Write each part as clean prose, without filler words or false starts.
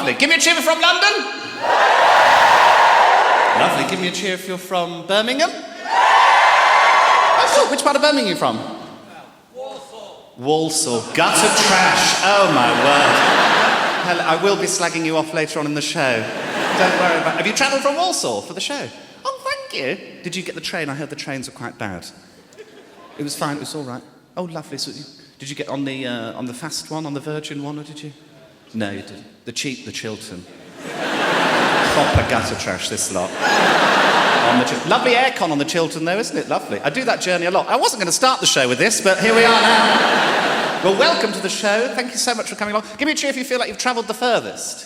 lovely. Give me a cheer if you're from London. Lovely. Give me a cheer if you're from Birmingham. Oh, cool. Which part of Birmingham are you from? Walsall. Gutter trash. Oh, my word. Hell, I will be slagging you off later on in the show. Don't worry about it. Have you travelled from Walsall for the show? Oh, thank you. Did you get the train? I heard the trains were quite bad. It was fine. It was all right. Oh, lovely. So did you get on the fast one, on the Virgin one, or did you? No, you didn't. The cheap, the Chiltern. Proper gutter trash, this lot. Lovely aircon on the Chiltern, though, isn't it? Lovely. I do that journey a lot. I wasn't going to start the show with this, but here we are now. Well, welcome to the show. Thank you so much for coming along. Give me a cheer if you feel like you've travelled the furthest.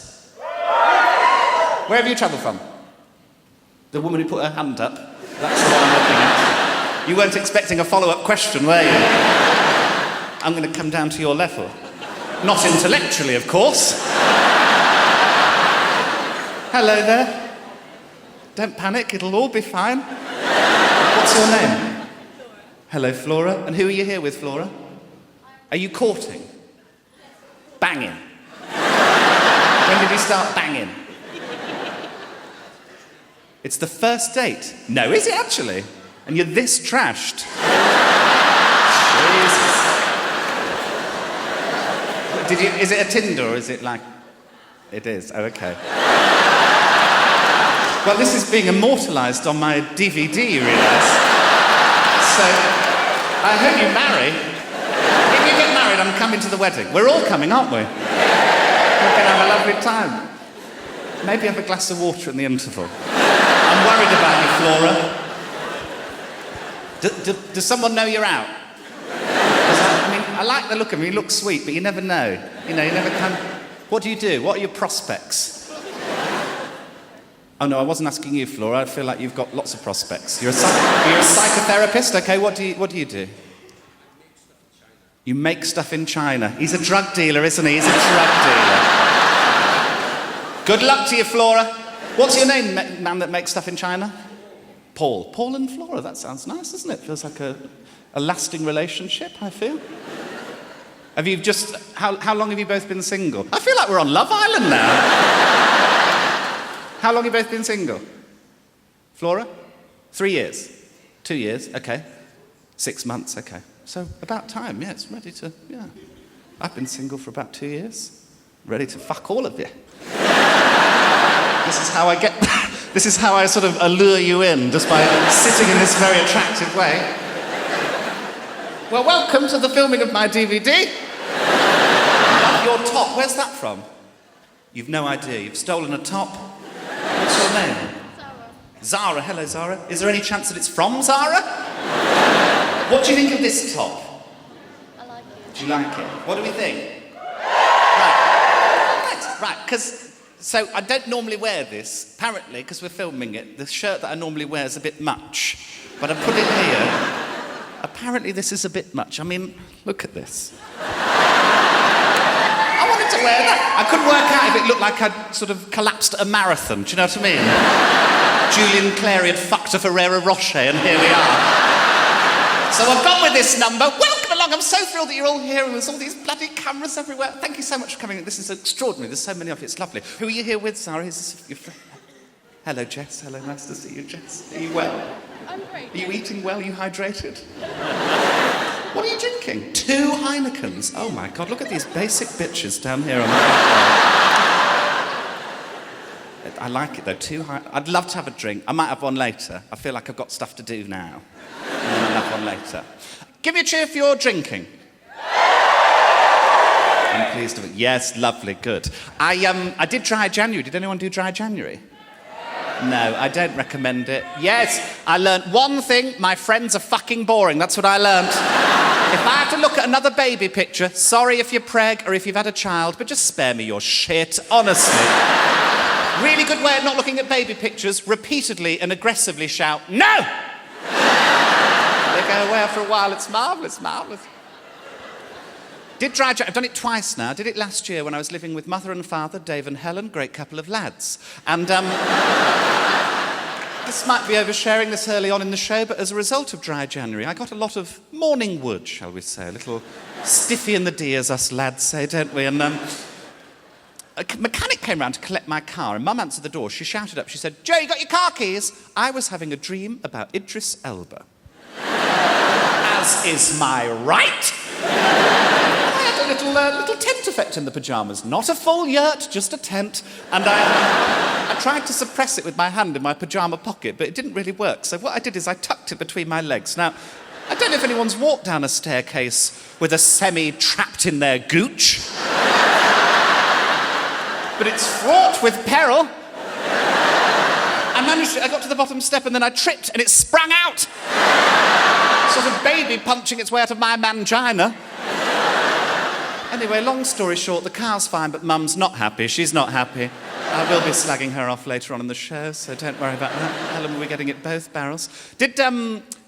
Where have you travelled from? The woman who put her hand up. That's the one I'm looking at. You weren't expecting a follow-up question, were you? I'm going to come down to your level. Not intellectually, of course. Hello there. Don't panic, it'll all be fine. What's your name? Flora. Hello, Flora. And who are you here with, Flora? Are you courting? Banging. When did you start banging? It's the first date. No, is it actually? And you're this trashed. Jesus. Is it a Tinder or is it like... It is, oh, okay. Well, this is being immortalised on my DVD, you realise. So, I hope you marry. If you get married, I'm coming to the wedding. We're all coming, aren't we? We're going to have a lovely time. Maybe have a glass of water in the interval. I'm worried about you, Flora. Does someone know you're out? I like the look of him. You look sweet, but you never know. You know, you never can... What do you do? What are your prospects? Oh, no, I wasn't asking you, Flora. I feel like you've got lots of prospects. You're a psychotherapist? OK, what do you do? You make stuff in China. He's a drug dealer, isn't he? He's a drug dealer. Good luck to you, Flora. What's your name, man that makes stuff in China? Paul. Paul and Flora, that sounds nice, doesn't it? Feels like a lasting relationship, I feel. Have you just... How long have you both been single? I feel like we're on Love Island now. How long have you both been single? Flora? 3 years? 2 years? OK. 6 months? OK. So, about time, yeah, it's ready to... Yeah. I've been single for about 2 years. Ready to fuck all of you. This is how I get... This is how I sort of allure you in, just by sitting in this very attractive way. Well, welcome to the filming of my DVD. Love your top. Where's that from? You've no idea. You've stolen a top. What's your name? Zara. Zara. Hello, Zara. Is there any chance that it's from Zara? What do you think of this top? I like it. Do you like it? What do we think? Right, because... So, I don't normally wear this, apparently, because we're filming it. The shirt that I normally wear is a bit much. But I put it here. Apparently, this is a bit much. I mean, look at this. I wanted to wear that. I couldn't work out if it looked like I'd sort of collapsed at a marathon. Do you know what I mean? Julian Clary had fucked a Ferrero Rocher, and here we are. So I've gone with this number. Welcome along. I'm so thrilled that you're all here, and there's all these bloody cameras everywhere. Thank you so much for coming. This is extraordinary. There's so many of you. It's lovely. Who are you here with, Sarah? Is this your friend? Hello, Jess. Hello, nice to see you, Jess. Are you well? I'm great. Are you eating well? Are you hydrated? What are you drinking? 2 Heinekens. Oh, my God. Look at these basic bitches down here on the I like it, though. 2 Heinekens. I'd love to have a drink. I might have one later. I feel like I've got stuff to do now. And then I'll have one later. Give me a cheer if you're drinking. I'm pleased to... Yes, lovely, good. I did Dry January. Did anyone do Dry January? No, I don't recommend it. Yes, I learnt one thing. My friends are fucking boring. That's what I learnt. If I have to look at another baby picture, sorry if you're preg or if you've had a child, but just spare me your shit, honestly. Really good way of not looking at baby pictures. Repeatedly and aggressively shout, no! They go away after a while. It's marvellous, marvellous. Did Dry January, I've done it twice now. Did it last year when I was living with mother and father, Dave and Helen, great couple of lads. And this might be oversharing this early on in the show, but as a result of Dry January, I got a lot of morning wood, shall we say, a little stiffy in the D, as us lads say, don't we? And mechanic came round to collect my car, and Mum answered the door. She shouted up, she said, "Joe, you got your car keys?" I was having a dream about Idris Elba. As is my right. I had a little tent effect in the pyjamas. Not a full yurt, just a tent. And I tried to suppress it with my hand in my pyjama pocket, but it didn't really work. So what I did is I tucked it between my legs. Now, I don't know if anyone's walked down a staircase with a semi trapped in their gooch. But it's fraught with peril. I got to the bottom step and then I tripped and it sprang out. Sort of baby punching its way out of my mangina. Anyway, long story short, the car's fine, but Mum's not happy. She's not happy. I will be slagging her off later on in the show, so don't worry about that. Helen, we're getting it both barrels.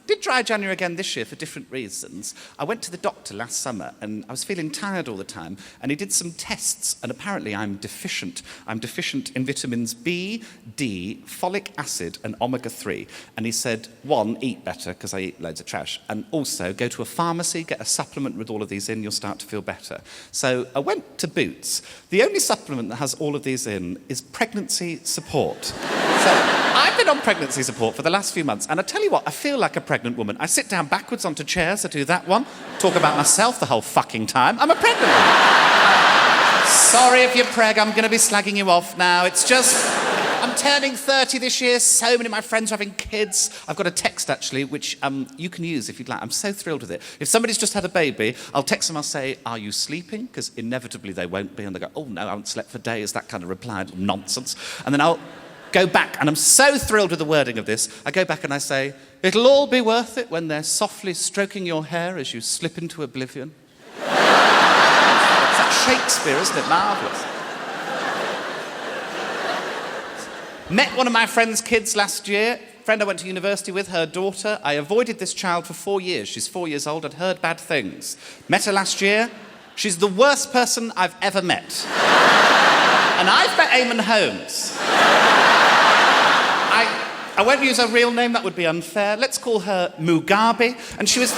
Did dry January again this year for different reasons. I went to the doctor last summer and I was feeling tired all the time, and he did some tests, and apparently I'm deficient. I'm deficient in vitamins B, D, folic acid and omega-3. And he said, 1, eat better, because I eat loads of trash, and also go to a pharmacy, get a supplement with all of these in, you'll start to feel better. So I went to Boots. The only supplement that has all of these in is pregnancy support. So I've been on pregnancy support for the last few months, and I tell you what, I feel like a pregnant woman. I sit down backwards onto chairs, I do that one, talk about myself the whole fucking time. I'm a pregnant woman. Sorry if you're preg, I'm going to be slagging you off now. It's just, I'm turning 30 this year, so many of my friends are having kids. I've got a text, actually, which you can use if you'd like. I'm so thrilled with it. If somebody's just had a baby, I'll text them, I'll say, "Are you sleeping?" Because inevitably they won't be, and they go, "Oh no, I haven't slept for days," that kind of reply, nonsense. And then I'll go back, and I'm so thrilled with the wording of this, I go back and I say, "It'll all be worth it when they're softly stroking your hair as you slip into oblivion." It's like Shakespeare, isn't it? Marvellous. Met one of my friend's kids last year. Friend I went to university with, her daughter. I avoided this child for 4 years. She's 4 years old. I'd heard bad things. Met her last year. She's the worst person I've ever met. And I've met Eamon Holmes. I won't use her real name, that would be unfair. Let's call her Mugabe. And she was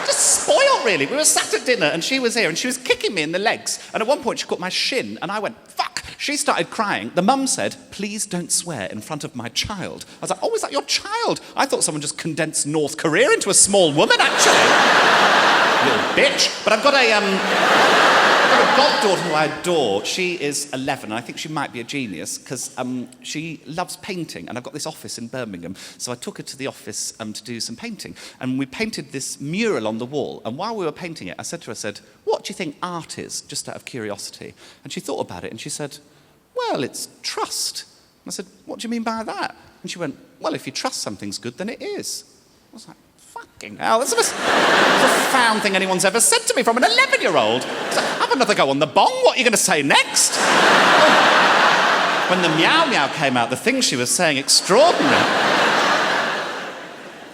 just spoiled, really. We were sat at dinner and she was here and she was kicking me in the legs. And at one point she caught my shin and I went, "Fuck." She started crying. The mum said, "Please don't swear in front of my child." I was like, "Oh, is that your child?" I thought someone just condensed North Korea into a small woman, actually. Little bitch. But I've got a goddaughter who I adore. She is 11, and I think she might be a genius, because she loves painting, and I've got this office in Birmingham, so I took her to the office to do some painting, and we painted this mural on the wall, and while we were painting it, I said to her, "What do you think art is?" just out of curiosity. And she thought about it, and she said, "Well, it's trust." And I said, "What do you mean by that?" And she went, "Well, if you trust something's good, then it is." I was like, fucking hell, that's the most profound thing anyone's ever said to me from an 11-year-old. So, have another go on the bong, what are you going to say next? When the meow meow came out, the things she was saying, extraordinary.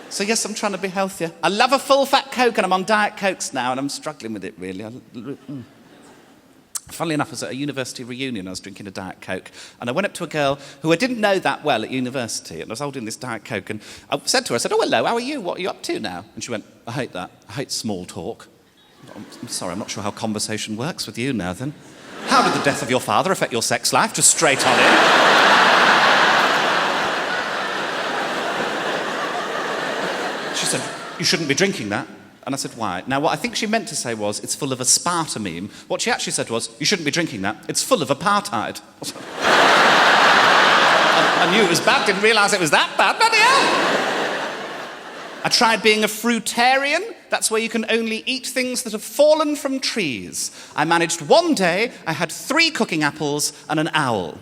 So yes, I'm trying to be healthier. I love a full fat Coke, and I'm on Diet Cokes now, and I'm struggling with it, really. Funnily enough, I was at a university reunion, I was drinking a Diet Coke, and I went up to a girl who I didn't know that well at university, and I was holding this Diet Coke, and I said to her, "Oh, hello, how are you? What are you up to now?" And she went, "I hate that. I hate small talk." I'm sorry, I'm not sure how conversation works with you now, then. How did the death of your father affect your sex life? Just straight on in. She said, "You shouldn't be drinking that." And I said, "Why?" Now, what I think she meant to say was, "It's full of aspartame." What she actually said was, "You shouldn't be drinking that. It's full of apartheid." I knew it was bad, didn't realise it was that bad, bloody hell. I tried being a fruitarian. That's where you can only eat things that have fallen from trees. I managed one day, I had 3 cooking apples and an owl.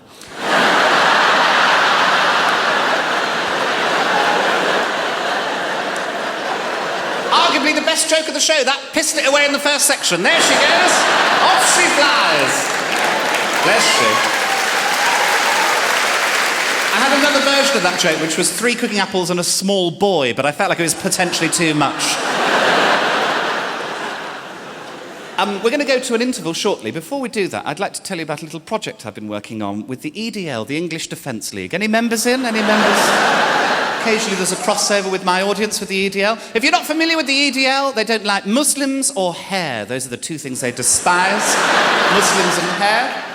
Arguably the best joke of the show. That pissed it away in the first section. There she goes. Off she flies. Bless she. I had another version of that joke, which was 3 cooking apples and a small boy, but I felt like it was potentially too much. We're going to go to an interval shortly. Before we do that, I'd like to tell you about a little project I've been working on with the EDL, the English Defence League. Any members in? Any members? Occasionally there's a crossover with my audience with the EDL. If you're not familiar with the EDL, they don't like Muslims or hair. Those are the two things they despise. Muslims and hair.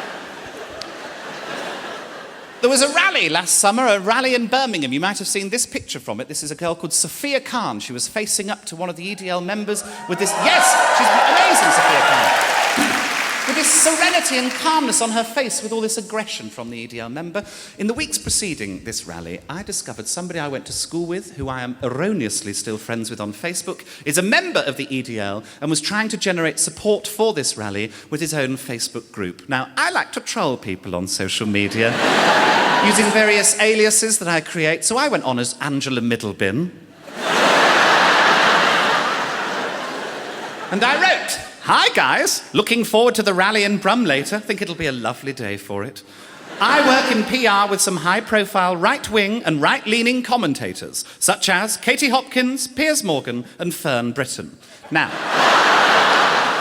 There was a rally last summer, a rally in Birmingham. You might have seen this picture from it. This is a girl called Sophia Khan. She was facing up to one of the EDL members with this... Yes, she's amazing, Sophia Khan. With this serenity and calmness on her face, with all this aggression from the EDL member. In the weeks preceding this rally, I discovered somebody I went to school with, who I am erroneously still friends with on Facebook, is a member of the EDL and was trying to generate support for this rally with his own Facebook group. Now, I like to troll people on social media, using various aliases that I create, so I went on as Angela Middlebin. And I wrote, "Hi guys, looking forward to the rally in Brum later. Think it'll be a lovely day for it. I work in PR with some high-profile right-wing and right-leaning commentators, such as Katie Hopkins, Piers Morgan and Fern Britton." Now,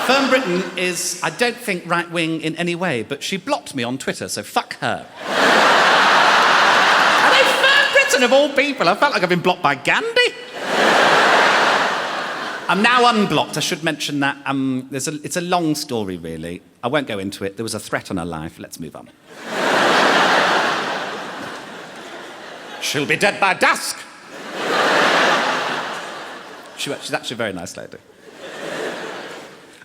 Fern Britton is, I don't think, right-wing in any way, but she blocked me on Twitter, so fuck her. And then Fern Britton, of all people, I felt like I've been blocked by Gandhi. I'm now unblocked, I should mention that. It's a long story, really. I won't go into it. There was a threat on her life. Let's move on. She'll be dead by dusk. She's actually a very nice lady.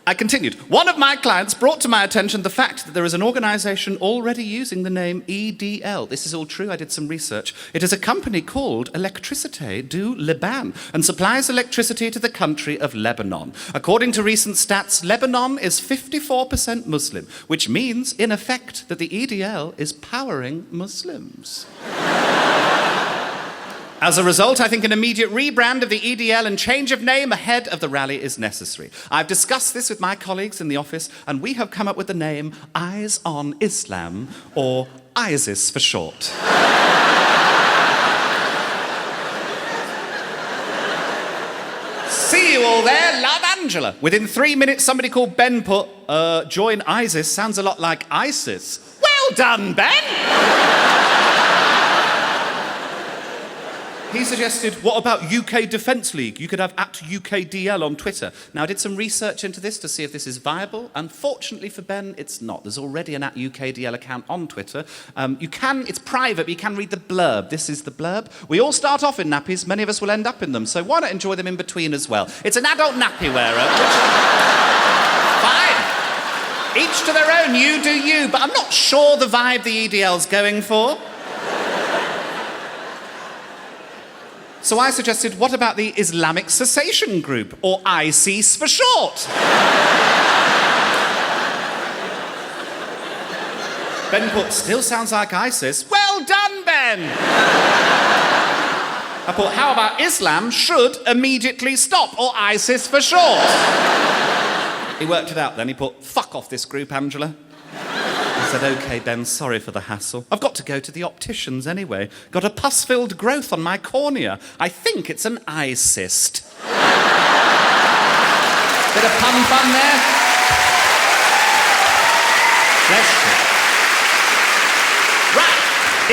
I continued. "One of my clients brought to my attention the fact that there is an organisation already using the name EDL. This is all true, I did some research. It is a company called Electricité du Liban and supplies electricity to the country of Lebanon. According to recent stats, Lebanon is 54% Muslim, which means, in effect, that the EDL is powering Muslims. As a result, I think an immediate rebrand of the EDL and change of name ahead of the rally is necessary. I've discussed this with my colleagues in the office, and we have come up with the name Eyes on Islam, or ISIS for short. See you all there, love Angela. Within 3 minutes, somebody called Ben put, join ISIS sounds a lot like ISIS. Well done, Ben! He suggested, what about UK Defence League? You could have @UKDL on Twitter. Now, I did some research into this to see if this is viable. Unfortunately for Ben, it's not. There's already an @UKDL account on Twitter. It's private, but you can read the blurb. This is the blurb. "We all start off in nappies. Many of us will end up in them. So why not enjoy them in between as well?" It's an adult nappy wearer. Fine. Each to their own. You do you. But I'm not sure the vibe the EDL's going for. So I suggested, what about the Islamic Cessation Group, or ISIS for short? Ben put, still sounds like ISIS. Well done, Ben! I thought, how about Islam should immediately stop, or ISIS for short? He worked it out then. He put, fuck off this group, Angela. I said, OK, Ben, sorry for the hassle. I've got to go to the opticians anyway. Got a pus-filled growth on my cornea. I think it's an eye cyst. Bit of pun fun there. Bless you. Right,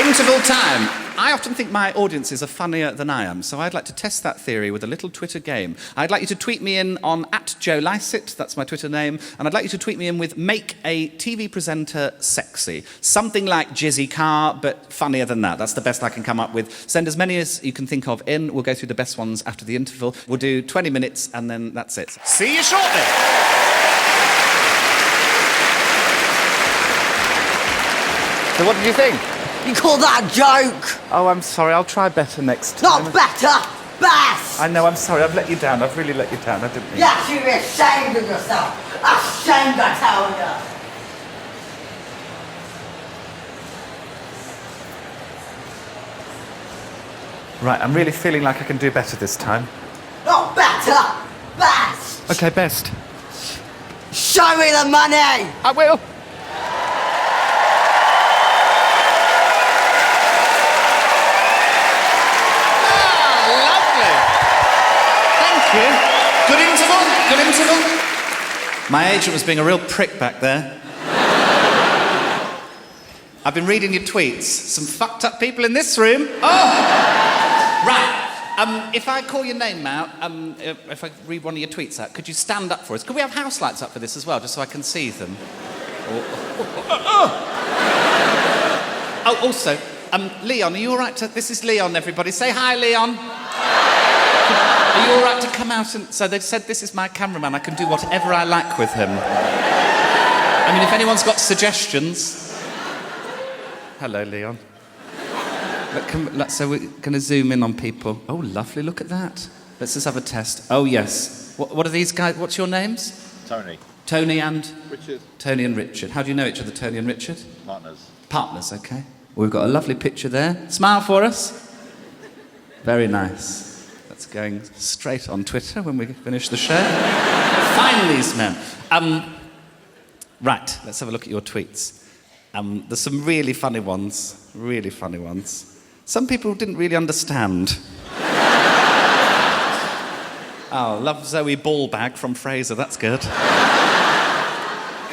interval time. I often think my audiences are funnier than I am, so I'd like to test that theory with a little Twitter game. I'd like you to tweet me in on @JoeLycett, that's my Twitter name, and I'd like you to tweet me in with make a TV presenter sexy. Something like Jizzy Carr, but funnier than that. That's the best I can come up with. Send as many as you can think of in. We'll go through the best ones after the interval. We'll do 20 minutes, and then that's it. See you shortly. So what did you think? You call that a joke? Oh, I'm sorry. I'll try better next time. Not better, best! I know, I'm sorry. I've let you down. I've really let you down. I didn't mean... You should be ashamed of yourself. Ashamed, I tell you. Right, I'm really feeling like I can do better this time. Not better, best! OK, best. Show me the money! I will. Good interval, good interval. My agent was being a real prick back there. I've been reading your tweets. Some fucked up people in this room. Oh! Right. If I call your name out, if I read one of your tweets out, could you stand up for us? Could we have house lights up for this as well, just so I can see them? Oh, also, Leon, are you all right to... This is Leon, everybody. Say hi, Leon. Are you all right to come out and... So they said this is my cameraman. I can do whatever I like with him. I mean, if anyone's got suggestions... Hello, Leon. So we're going to zoom in on people. Oh, lovely, look at that. Let's just have a test. Oh, yes. What are these guys? What's your names? Tony. Tony and? Richard. Tony and Richard. How do you know each other, Tony and Richard? Partners. Partners, okay. Well, we've got a lovely picture there. Smile for us. Very nice. That's going straight on Twitter when we finish the show. Find these men. Right, let's have a look at your tweets. There's some really funny ones. Really funny ones. Some people didn't really understand. Oh, love Zoe Ballbag from Fraser. That's good.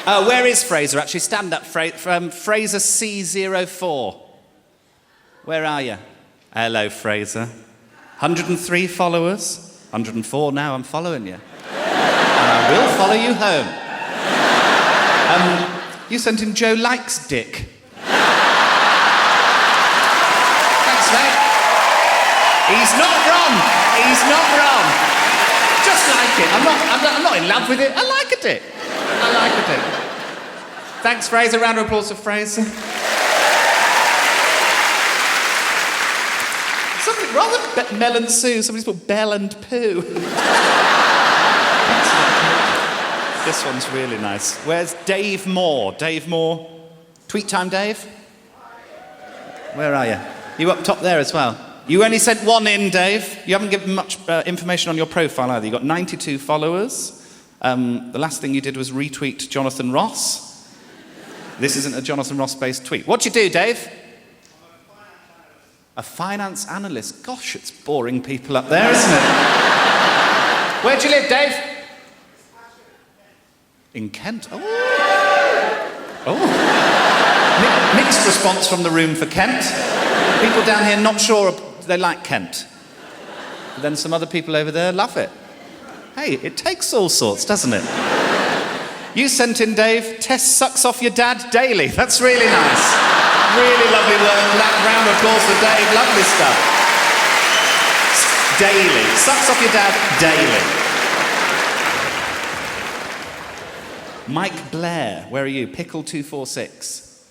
Where is Fraser? Actually, stand up, Fraser C04. Where are you? Hello, Fraser. 103 followers. 104 now. I'm following you. And I will follow you home. You sent in Joe Likes Dick. Thanks, mate. He's not wrong. He's not wrong. Just like it. I'm not in love with it. I like a dick. I like a dick. Thanks, Fraser. Round of applause for Fraser. Something rather Mel and Sue. Somebody's put Bell and Pooh. This one's really nice. Where's Dave Moore? Dave Moore. Tweet time, Dave? Where are you? You up top there as well? You only sent one in, Dave. You haven't given much information on your profile either. You've got 92 followers. The last thing you did was retweet Jonathan Ross. This isn't a Jonathan Ross-based tweet. What'd you do, Dave? A finance analyst. Gosh, it's boring people up there, isn't it? Where do you live, Dave? In Kent. Oh. Mixed response from the room for Kent. People down here not sure they like Kent. But then some other people over there love it. Hey, it takes all sorts, doesn't it? You sent in, Dave, Tess sucks off your dad daily. That's really nice. Really lovely work. That round of applause for Dave. Lovely stuff. Daily. Sucks off your dad daily. Mike Blair, where are you? Pickle246.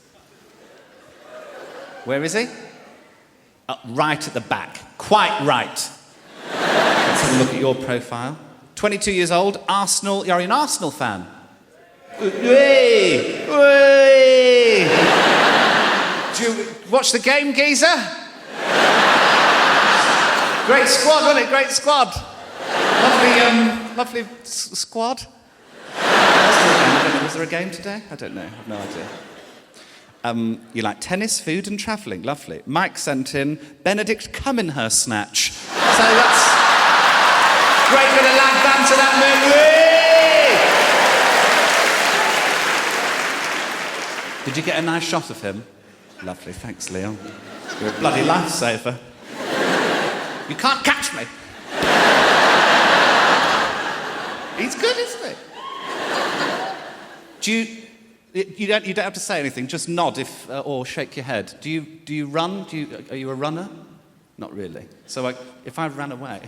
Where is he? Right at the back. Quite right. Let's have a look at your profile. 22 years old, Arsenal. You're an Arsenal fan. Hey! Hey! Do you watch the game, geezer? Great squad, wasn't it? Great squad. Lovely squad. Was there a game today? I don't know. I have no idea. You like tennis, food and travelling. Lovely. Mike sent in Benedict Cuminghurst snatch. So that's great bit of lad banter that movie. Did you get a nice shot of him? Lovely. Thanks, Leon. You're a bloody lifesaver. You can't catch me. He's good, isn't he? You don't have to say anything. Just nod or shake your head. Do you run? Are you a runner? Not really. So if I ran away,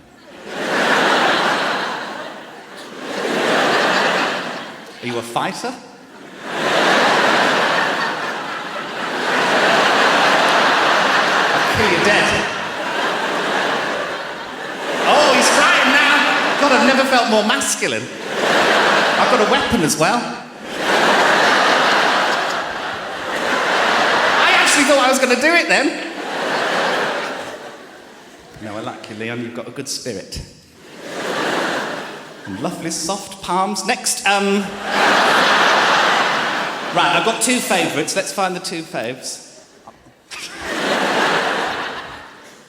are you a fighter? I'll kill you dead. Oh, he's frightened now. God, I've never felt more masculine. I've got a weapon as well. I thought I was going to do it then. No, I like you, Leon. You've got a good spirit. And lovely soft palms. Next, Right, I've got two favourites. Let's find the two faves.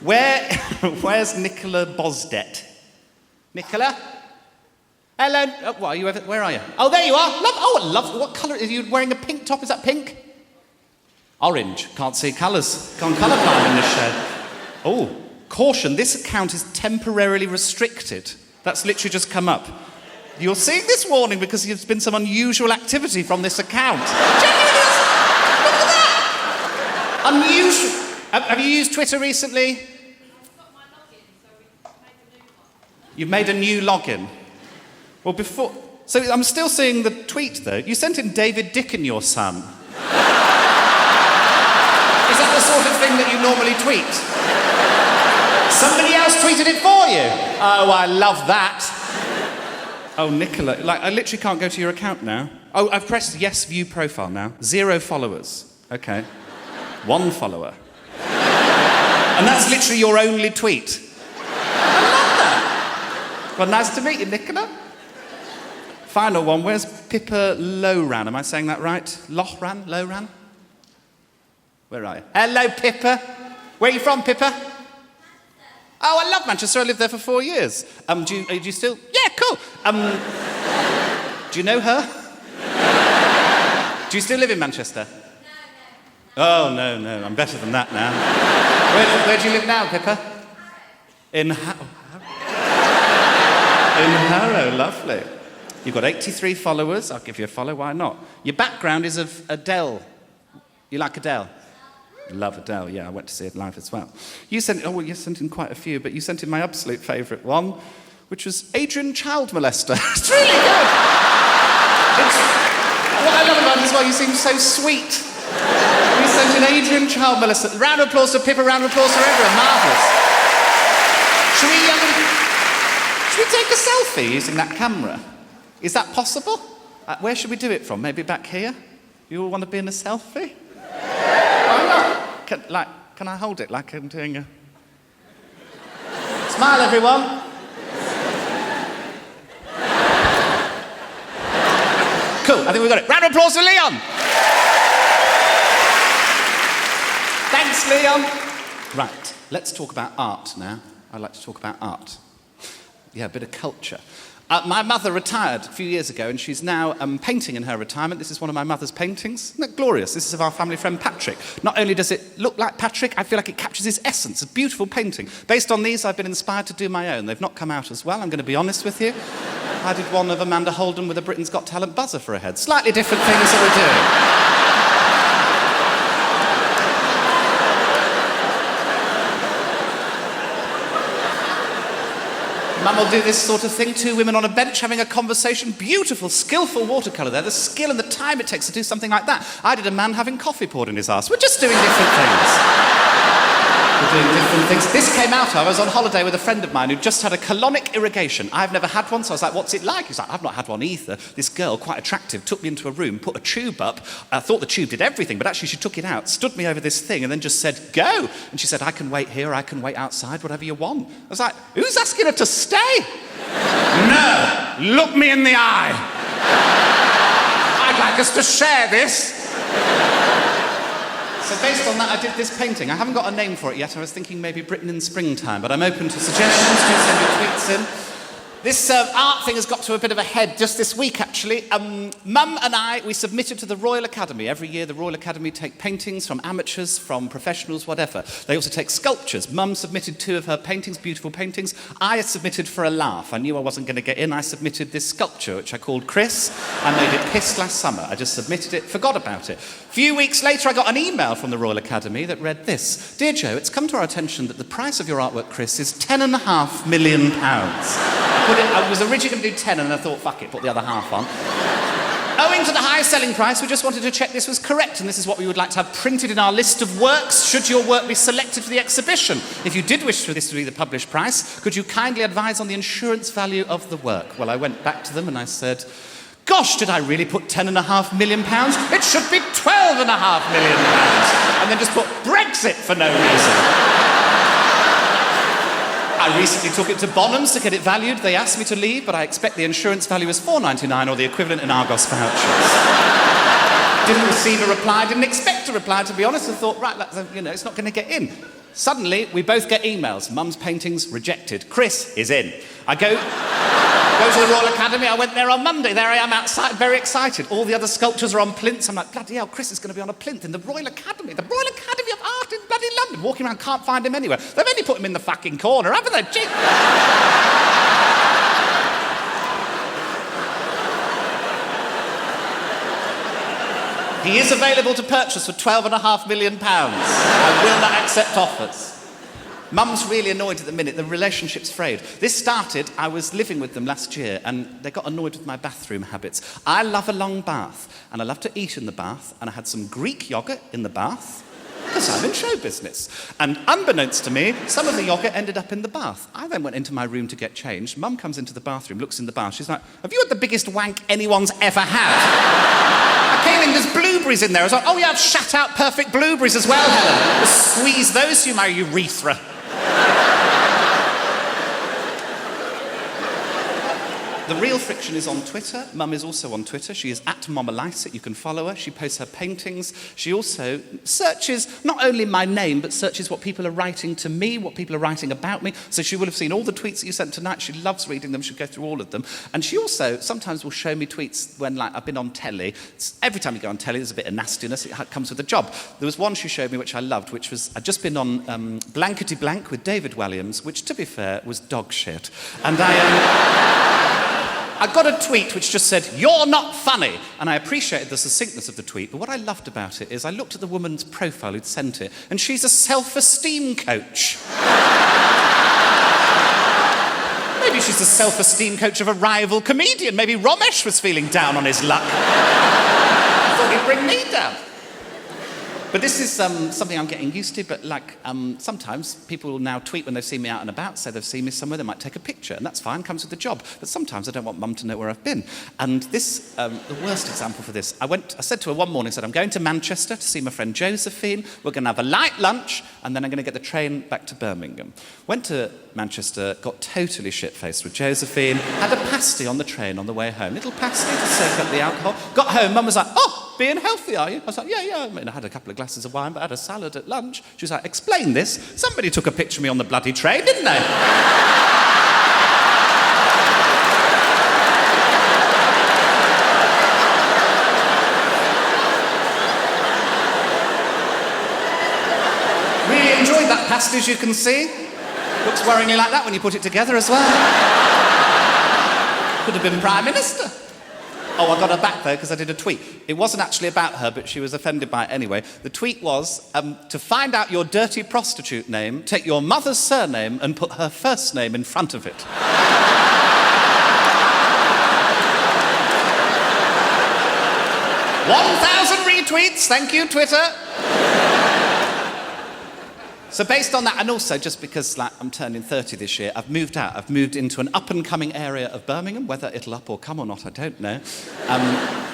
Where's Nicola Bosdet? Nicola? Hello. Where are you? Oh, there you are. Lovely. What colour? Are you wearing a pink top? Is that pink? Orange. Can't see colours. Can't colour blind in this show. Oh, Caution, this account is temporarily restricted. That's literally just come up. You're seeing this warning because there's been some unusual activity from this account. Genuinely, look at that! Unusual. Have you used Twitter recently? You've made a new login. Well, before... So I'm still seeing the tweet, though. You sent in David Dickon, your son. Is that the sort of thing that you normally tweet? Somebody else tweeted it for you. Oh, I love that. Oh, Nicola, I literally can't go to your account now. Oh, I've pressed yes, view profile now. 0 followers. Okay. 1 follower. And that's literally your only tweet. I love that. Well, nice to meet you, Nicola. Final one, where's Pippa Lowran? Am I saying that right? Lochran? Lowran? Where are you? Hello, Pippa. Where are you from, Pippa? Oh, I love Manchester. I lived there for 4 years. Do you still... Yeah, cool. Do you know her? Do you still live in Manchester? No. Oh, no. I'm better than that now. Where do you live now, Pippa? In Harrow. In Harrow, lovely. You've got 83 followers. I'll give you a follow, why not? Your background is of Adele. You like Adele? Love Adele, yeah, I went to see it live as well. You sent in quite a few, but you sent in my absolute favourite one, which was Adrian Child Molester. It's really good! What I love about it as well, you seem so sweet. You sent in Adrian Child Molester. Round of applause for Pippa, round of applause for everyone, marvellous. Should we take a selfie using that camera? Is that possible? Where should we do it from? Maybe back here? You all want to be in a selfie? Why not? Can I hold it like I'm doing a... Smile, everyone. Cool, I think we've got it. Round of applause for Leon. Thanks, Leon. Right, let's talk about art now. I'd like to talk about art. Yeah, a bit of culture. My mother retired a few years ago, and she's now painting in her retirement. This is one of my mother's paintings. Isn't that glorious? This is of our family friend Patrick. Not only does it look like Patrick, I feel like it captures his essence. A beautiful painting. Based on these, I've been inspired to do my own. They've not come out as well, I'm going to be honest with you. I did one of Amanda Holden with a Britain's Got Talent buzzer for a head. Slightly different things that we're doing. Mum will do this sort of thing, 2 women on a bench having a conversation, beautiful, skillful watercolour there, the skill and the time it takes to do something like that. I did a man having coffee poured in his arse. We're just doing different things. We're doing different things. This came out, I was on holiday with a friend of mine who just had a colonic irrigation. I've never had one, so I was like, what's it like? He's like, I've not had one either. This girl, quite attractive, took me into a room, put a tube up. I thought the tube did everything, but actually she took it out, stood me over this thing, and then just said, go. And she said, I can wait here, I can wait outside, whatever you want. I was like, who's asking her to stay? No, look me in the eye. I'd like us to share this. So based on that, I did this painting. I haven't got a name for it yet. I was thinking maybe Britain in springtime, but I'm open to suggestions. Do send your tweets in. This art thing has got to a bit of a head just this week, actually. Mum and I, we submitted to the Royal Academy. Every year, the Royal Academy take paintings from amateurs, from professionals, whatever. They also take sculptures. Mum submitted 2 of her paintings, beautiful paintings. I submitted for a laugh. I knew I wasn't going to get in. I submitted this sculpture, which I called Chris. I made it pissed last summer. I just submitted it, forgot about it. A few weeks later, I got an email from the Royal Academy that read this. Dear Joe, it's come to our attention that the price of your artwork, Chris, is £10.5 million. I was originally going to do 10 and I thought, fuck it, put the other half on. Owing to the high selling price, we just wanted to check this was correct, and this is what we would like to have printed in our list of works should your work be selected for the exhibition. If you did wish for this to be the published price, could you kindly advise on the insurance value of the work? Well, I went back to them and I said, gosh, did I really put £10.5 million? It should be £12.5 million. And then just put Brexit for no reason. I recently took it to Bonhams to get it valued. They asked me to leave, but I expect the insurance value is $4.99 or the equivalent in Argos vouchers. Didn't receive a reply, didn't expect a reply, to be honest. I thought, right, it's not going to get in. Suddenly, we both get emails. Mum's paintings rejected. Chris is in. I go to the Royal Academy. I went there on Monday. There I am outside, very excited. All the other sculptures are on plinths. I'm like, bloody hell, Chris is going to be on a plinth in the Royal Academy. The Royal Academy of Art in bloody London, walking around, can't find him anywhere. They've only put him in the fucking corner, haven't they? Gee. He is available to purchase for £12.5 million. I will not accept offers. Mum's really annoyed at the minute. The relationship's frayed. This started, I was living with them last year, and they got annoyed with my bathroom habits. I love a long bath, and I love to eat in the bath, and I had some Greek yogurt in the bath, because I'm in show business. And unbeknownst to me, some of the yogurt ended up in the bath. I then went into my room to get changed. Mum comes into the bathroom, looks in the bath. She's like, have you had the biggest wank anyone's ever had? I came in, there's blueberries in there. I was like, oh yeah, I've shat out perfect blueberries as well, Helen. Just squeeze those through my urethra. The real friction is on Twitter. Mum is also on Twitter. She is at Mama Lycett. You can follow her. She posts her paintings. She also searches not only my name, but searches what people are writing to me, what people are writing about me. So she will have seen all the tweets that you sent tonight. She loves reading them. She'll go through all of them. And she also sometimes will show me tweets when, like, I've been on telly. Every time you go on telly, there's a bit of nastiness. It comes with the job. There was one she showed me which I loved, which was, I'd just been on Blankety Blank with David Walliams, which, to be fair, was dog shit. And I got a tweet which just said, "You're not funny." And I appreciated the succinctness of the tweet, but what I loved about it is I looked at the woman's profile who'd sent it, and she's a self-esteem coach. Maybe she's a self-esteem coach of a rival comedian. Maybe Ramesh was feeling down on his luck. I thought he'd bring me down. But this is something I'm getting used to, but sometimes people will now tweet when they've seen me out and about, say they've seen me somewhere, they might take a picture, and that's fine, comes with the job. But sometimes I don't want Mum to know where I've been. And this, the worst example for this, I said to her one morning, I'm going to Manchester to see my friend Josephine, we're going to have a light lunch, and then I'm going to get the train back to Birmingham. Went to Manchester, got totally shit-faced with Josephine, had a pasty on the train on the way home, little pasty to soak up the alcohol. Got home, Mum was like, "Oh, being healthy, are you?" I was like, yeah. I mean, I had a couple of glasses of wine, but I had a salad at lunch. She was like, "Explain this. Somebody took a picture of me on the bloody train, didn't they?" Really enjoyed that pasty, as you can see. Looks worryingly like that when you put it together as well. Could have been Prime Minister. Oh, I got her back, though, because I did a tweet. It wasn't actually about her, but she was offended by it anyway. The tweet was, to find out your dirty prostitute name, take your mother's surname and put her first name in front of it. 1,000 retweets, thank you, Twitter. So based on that, and also just because I'm turning 30 this year, I've moved out. I've moved into an up-and-coming area of Birmingham. Whether it'll up or come or not, I don't know.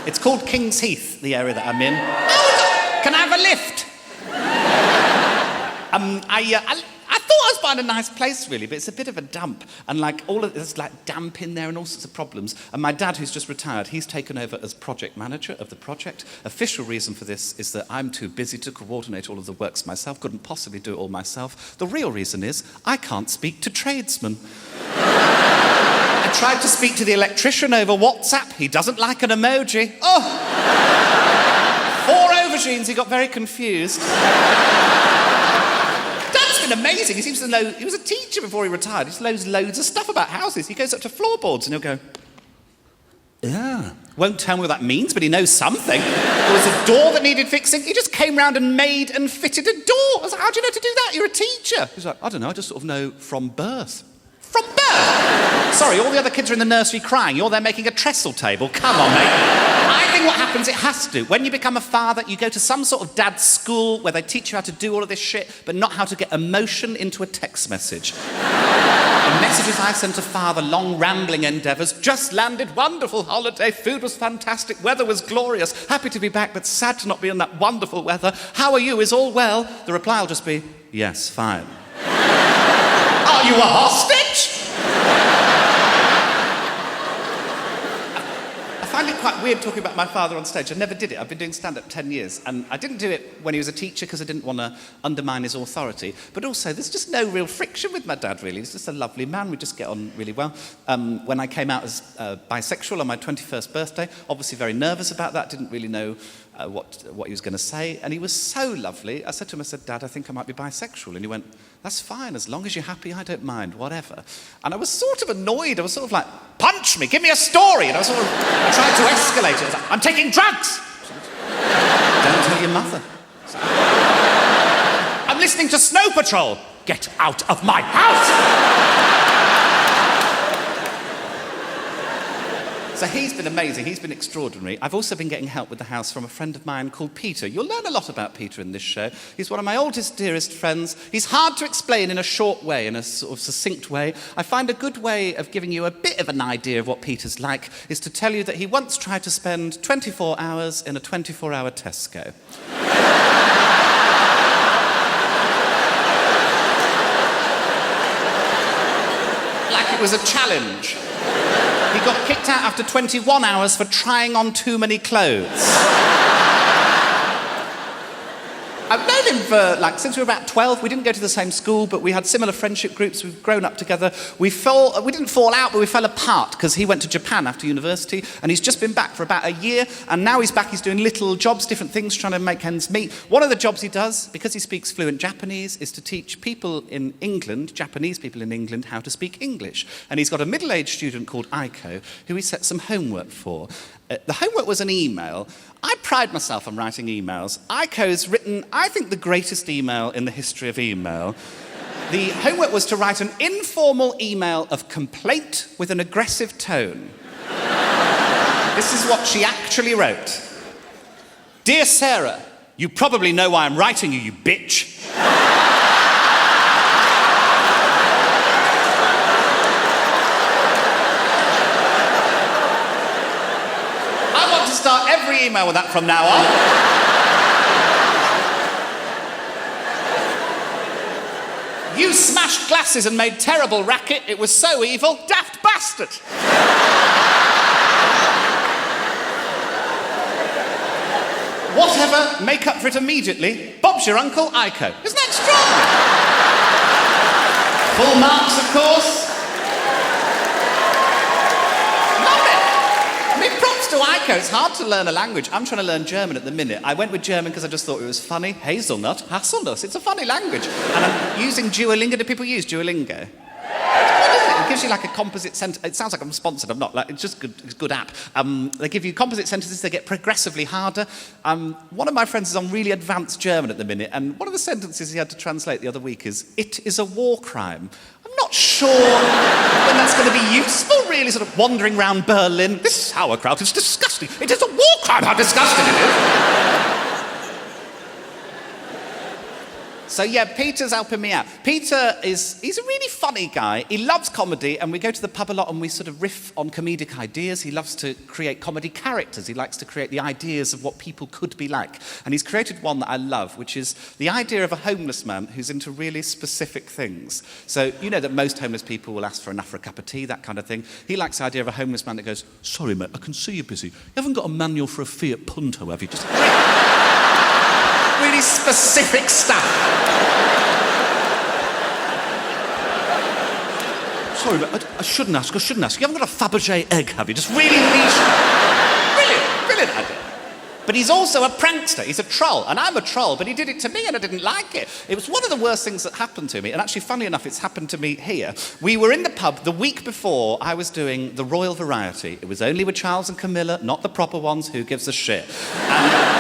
It's called King's Heath, the area that I'm in. Oh, can I have a lift? I thought I was buying a nice place, really, but it's a bit of a dump. And there's damp in there and all sorts of problems. And my dad, who's just retired, he's taken over as project manager of the project. Official reason for this is that I'm too busy to coordinate all of the works myself, couldn't possibly do it all myself. The real reason is I can't speak to tradesmen. I tried to speak to the electrician over WhatsApp. He doesn't like an emoji. Oh! 4 aubergines, he got very confused. Amazing. He seems to know. He was a teacher before he retired. He knows loads of stuff about houses. He goes up to floorboards and he'll go, "Yeah." Won't tell me what that means, but he knows something. There was a door that needed fixing. He just came round and made and fitted a door. I was like, "How do you know to do that? You're a teacher." He's like, "I don't know. I just sort of know from birth." From birth? Sorry, all the other kids are in the nursery crying. You're there making a trestle table. Come on, mate. I think what happens, it has to. When you become a father, you go to some sort of dad's school where they teach you how to do all of this shit, but not how to get emotion into a text message. The messages I sent to father, long rambling endeavours, "Just landed, wonderful holiday, food was fantastic, weather was glorious, happy to be back, but sad to not be in that wonderful weather. How are you, is all well?" The reply will just be, "Yes, fine." Are you a hostage? I find it quite weird talking about my father on stage. I never did it. I've been doing stand-up 10 years, and I didn't do it when he was a teacher because I didn't want to undermine his authority. But also, there's just no real friction with my dad, really. He's just a lovely man. We just get on really well. When I came out as bisexual on my 21st birthday, obviously very nervous about that. Didn't really know what he was going to say, and he was so lovely. I said to him, I said, Dad, I think I might be bisexual. And he went, that's fine, as long as you're happy, I don't mind, whatever. And I was sort of annoyed. I was sort of like, punch me, give me a story. And I tried to escalate it. I was like, I'm taking drugs. Don't tell your mother. I'm listening to Snow Patrol. Get out of my house! So he's been amazing, he's been extraordinary. I've also been getting help with the house from a friend of mine called Peter. You'll learn a lot about Peter in this show. He's one of my oldest, dearest friends. He's hard to explain in a short way, in a sort of succinct way. I find a good way of giving you a bit of an idea of what Peter's like is to tell you that he once tried to spend 24 hours in a 24-hour Tesco. Like it was a challenge. He got kicked out after 21 hours for trying on too many clothes. I've known him for, since we were about 12. We didn't go to the same school, but we had similar friendship groups. We've grown up together. We didn't fall out, but we fell apart because he went to Japan after university, and he's just been back for about a year, and now he's back. He's doing little jobs, different things, trying to make ends meet. One of the jobs he does, because he speaks fluent Japanese, is to teach people in England, Japanese people in England, how to speak English. And he's got a middle-aged student called Aiko, who he set some homework for. The homework was an email. I pride myself on writing emails. Aiko's written, I think, the greatest email in the history of email. The homework was to write an informal email of complaint with an aggressive tone. This is what she actually wrote. Dear Sarah, you probably know why I'm writing you, you bitch. Start every email with that from now on. You smashed glasses and made terrible racket. It was so evil. Daft bastard. Whatever, make up for it immediately. Bob's your uncle, Aiko. Isn't that strong? Full marks, of course. To Aiko, it's hard to learn a language. I'm trying to learn German at the minute. I went with German because I just thought it was funny. Hazelnut, Hasselnuss, it's a funny language. And I'm using Duolingo. Do people use Duolingo? It gives you like a composite sentence. It sounds like I'm sponsored, I'm not. It's just good, it's a good app. They give you composite sentences, they get progressively harder. One of my friends is on really advanced German at the minute, and one of the sentences he had to translate the other week is, it is a war crime. I'm not sure when that's going to be useful, really, sort of wandering around Berlin. This sauerkraut is disgusting. It is a war crime, how disgusting it is. So yeah, Peter's helping me out. He's a really funny guy. He loves comedy, and we go to the pub a lot and we sort of riff on comedic ideas. He loves to create comedy characters. He likes to create the ideas of what people could be like. And he's created one that I love, which is the idea of a homeless man who's into really specific things. So you know that most homeless people will ask for enough for a cup of tea, that kind of thing. He likes the idea of a homeless man that goes, sorry mate, I can see you're busy. You haven't got a manual for a Fiat Punto, have you? Just really specific stuff. Sorry, but I shouldn't ask. You haven't got a Fabergé egg, have you? Just really niche. Brilliant idea. But he's also a prankster. He's a troll. And I'm a troll, but he did it to me and I didn't like it. It was one of the worst things that happened to me. And actually, funny enough, it's happened to me here. We were in the pub the week before I was doing the Royal Variety. It was only with Charles and Camilla, not the proper ones. Who gives a shit? And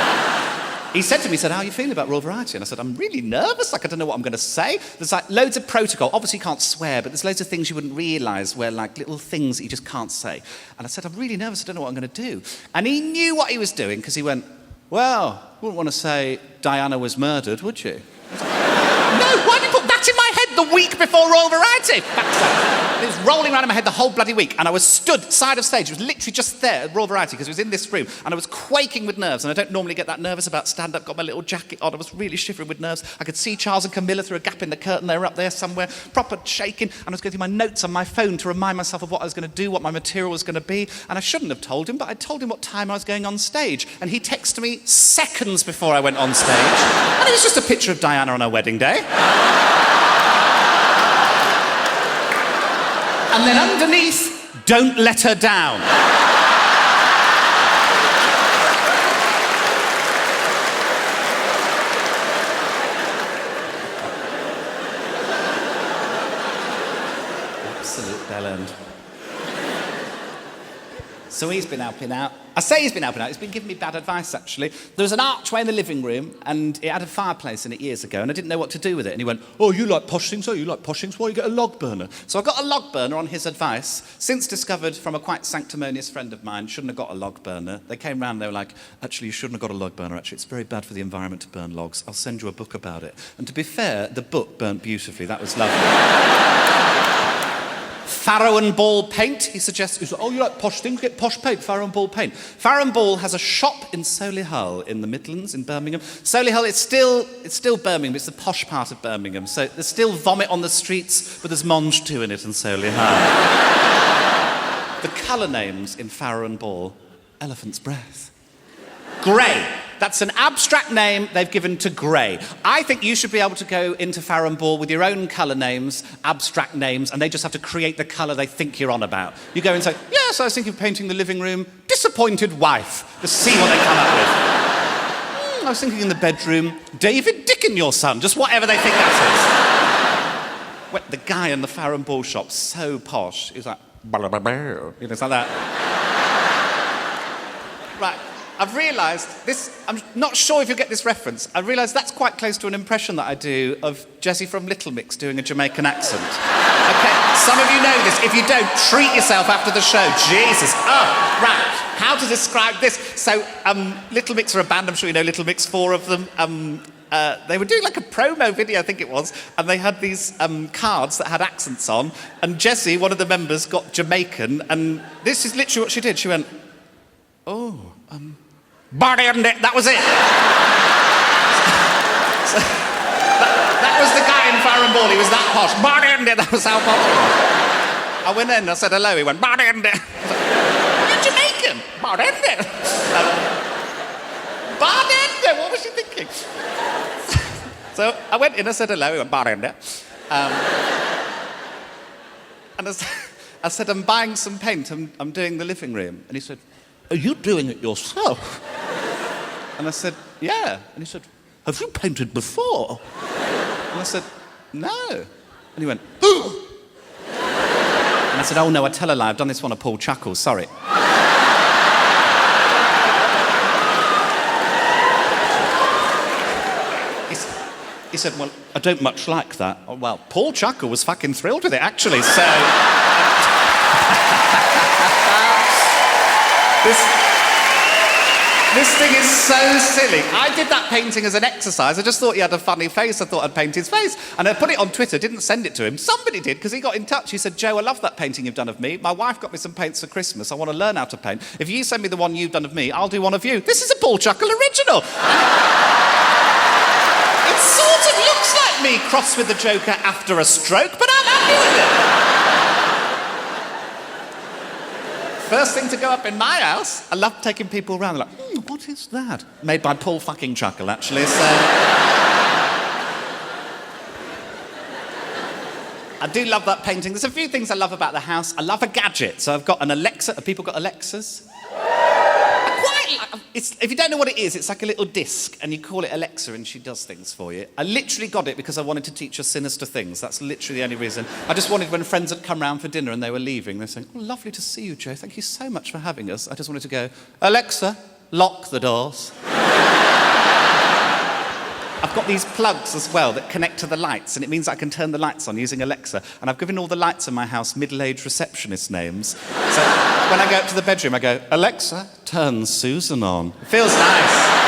he said to me, how are you feeling about Royal Variety? And I said, I'm really nervous, I don't know what I'm going to say. There's loads of protocol. Obviously you can't swear, but there's loads of things you wouldn't realise where little things that you just can't say. And I said, I'm really nervous, I don't know what I'm going to do. And he knew what he was doing, because he went, well, you wouldn't want to say Diana was murdered, would you? No, why did you put that in my head the week before Royal Variety? It was rolling around in my head the whole bloody week, and I was stood side of stage. It was literally just there at Royal Variety, because it was in this room, and I was quaking with nerves, and I don't normally get that nervous about stand-up. Got my little jacket on, I was really shivering with nerves. I could see Charles and Camilla through a gap in the curtain. They were up there somewhere, proper shaking, and I was going through my notes on my phone to remind myself of what I was going to do, what my material was going to be, and I shouldn't have told him, but I told him what time I was going on stage, and he texted me seconds before I went on stage, and it was just a picture of Diana on her wedding day. And then underneath, don't let her down. Absolute bellend. So he's been helping out. I say he's been helping out, he's been giving me bad advice, actually. There was an archway in the living room, and it had a fireplace in it years ago, and I didn't know what to do with it. And he went, oh, you like posh things, oh, you like posh things, why don't you get a log burner? So I got a log burner on his advice, since discovered from a quite sanctimonious friend of mine, shouldn't have got a log burner. They came round, they were like, actually, you shouldn't have got a log burner, actually. It's very bad for the environment to burn logs. I'll send you a book about it. And to be fair, the book burnt beautifully. That was lovely. Farrow and Ball paint, he suggests. He's like, oh, you like posh things? Get posh paint, Farrow and Ball paint. Farrow and Ball has a shop in Solihull in the Midlands, in Birmingham. Solihull, it's still Birmingham, it's the posh part of Birmingham. So there's still vomit on the streets, but there's Monge 2 in it in Solihull. The colour names in Farrow and Ball, elephant's breath. Grey. That's an abstract name they've given to grey. I think you should be able to go into Farrow and Ball with your own colour names, abstract names, and they just have to create the colour they think you're on about. You go and say, yes, I was thinking of painting the living room, disappointed wife. Just see what they come up with. I was thinking in the bedroom, David Dickon, your son, just whatever they think that is. Well, the guy in the Farrow and Ball shop, so posh, he's like, you know, it's like that. Right. I've realised this, I'm not sure if you'll get this reference, I realised that's quite close to an impression that I do of Jessie from Little Mix doing a Jamaican accent. Okay, some of you know this. If you don't, treat yourself after the show. Jesus. Oh, right. How to describe this? So, Little Mix are a band, I'm sure you know Little Mix, 4 of them. They were doing like a promo video, I think it was, and they had these cards that had accents on, and Jessie, one of the members, got Jamaican, and this is literally what she did. She went, oh, that was it. So, that was the guy in Farrow and Ball. He was that posh. That was how posh he was. I went in, I said hello. He went, you're Jamaican. What was she thinking? So I went in, I said hello. He went, and I said, I'm buying some paint. I'm doing the living room. And he said, are you doing it yourself? And I said, yeah. And he said, have you painted before? And I said, no. And he went, ooh. And I said, oh no, I tell a lie, I've done this one at Paul Chuckles, sorry. He said, well, I don't much like that. Oh, well, Paul Chuckle was fucking thrilled with it, actually, so... This thing is so silly. I did that painting as an exercise. I just thought he had a funny face. I thought I'd paint his face. And I put it on Twitter, didn't send it to him. Somebody did, because he got in touch. He said, Joe, I love that painting you've done of me. My wife got me some paints for Christmas. I want to learn how to paint. If you send me the one you've done of me, I'll do one of you. This is a Paul Chuckle original. It sort of looks like me crossed with the Joker after a stroke, but I'm happy with it. First thing to go up in my house, I love taking people around. They're like, what is that? Made by Paul fucking Chuckle, actually, so... I do love that painting. There's a few things I love about the house. I love a gadget. So I've got an Alexa. Have people got Alexas? If you don't know what it is, it's like a little disc, and you call it Alexa, and she does things for you. I literally got it because I wanted to teach her sinister things. That's literally the only reason. I just wanted, when friends had come round for dinner and they were leaving, they're saying, oh, lovely to see you, Joe. Thank you so much for having us. I just wanted to go, Alexa, lock the doors. I've got these plugs as well that connect to the lights, and it means I can turn the lights on using Alexa. And I've given all the lights in my house middle-aged receptionist names. So when I go up to the bedroom, I go, Alexa, turn Susan on. It feels nice.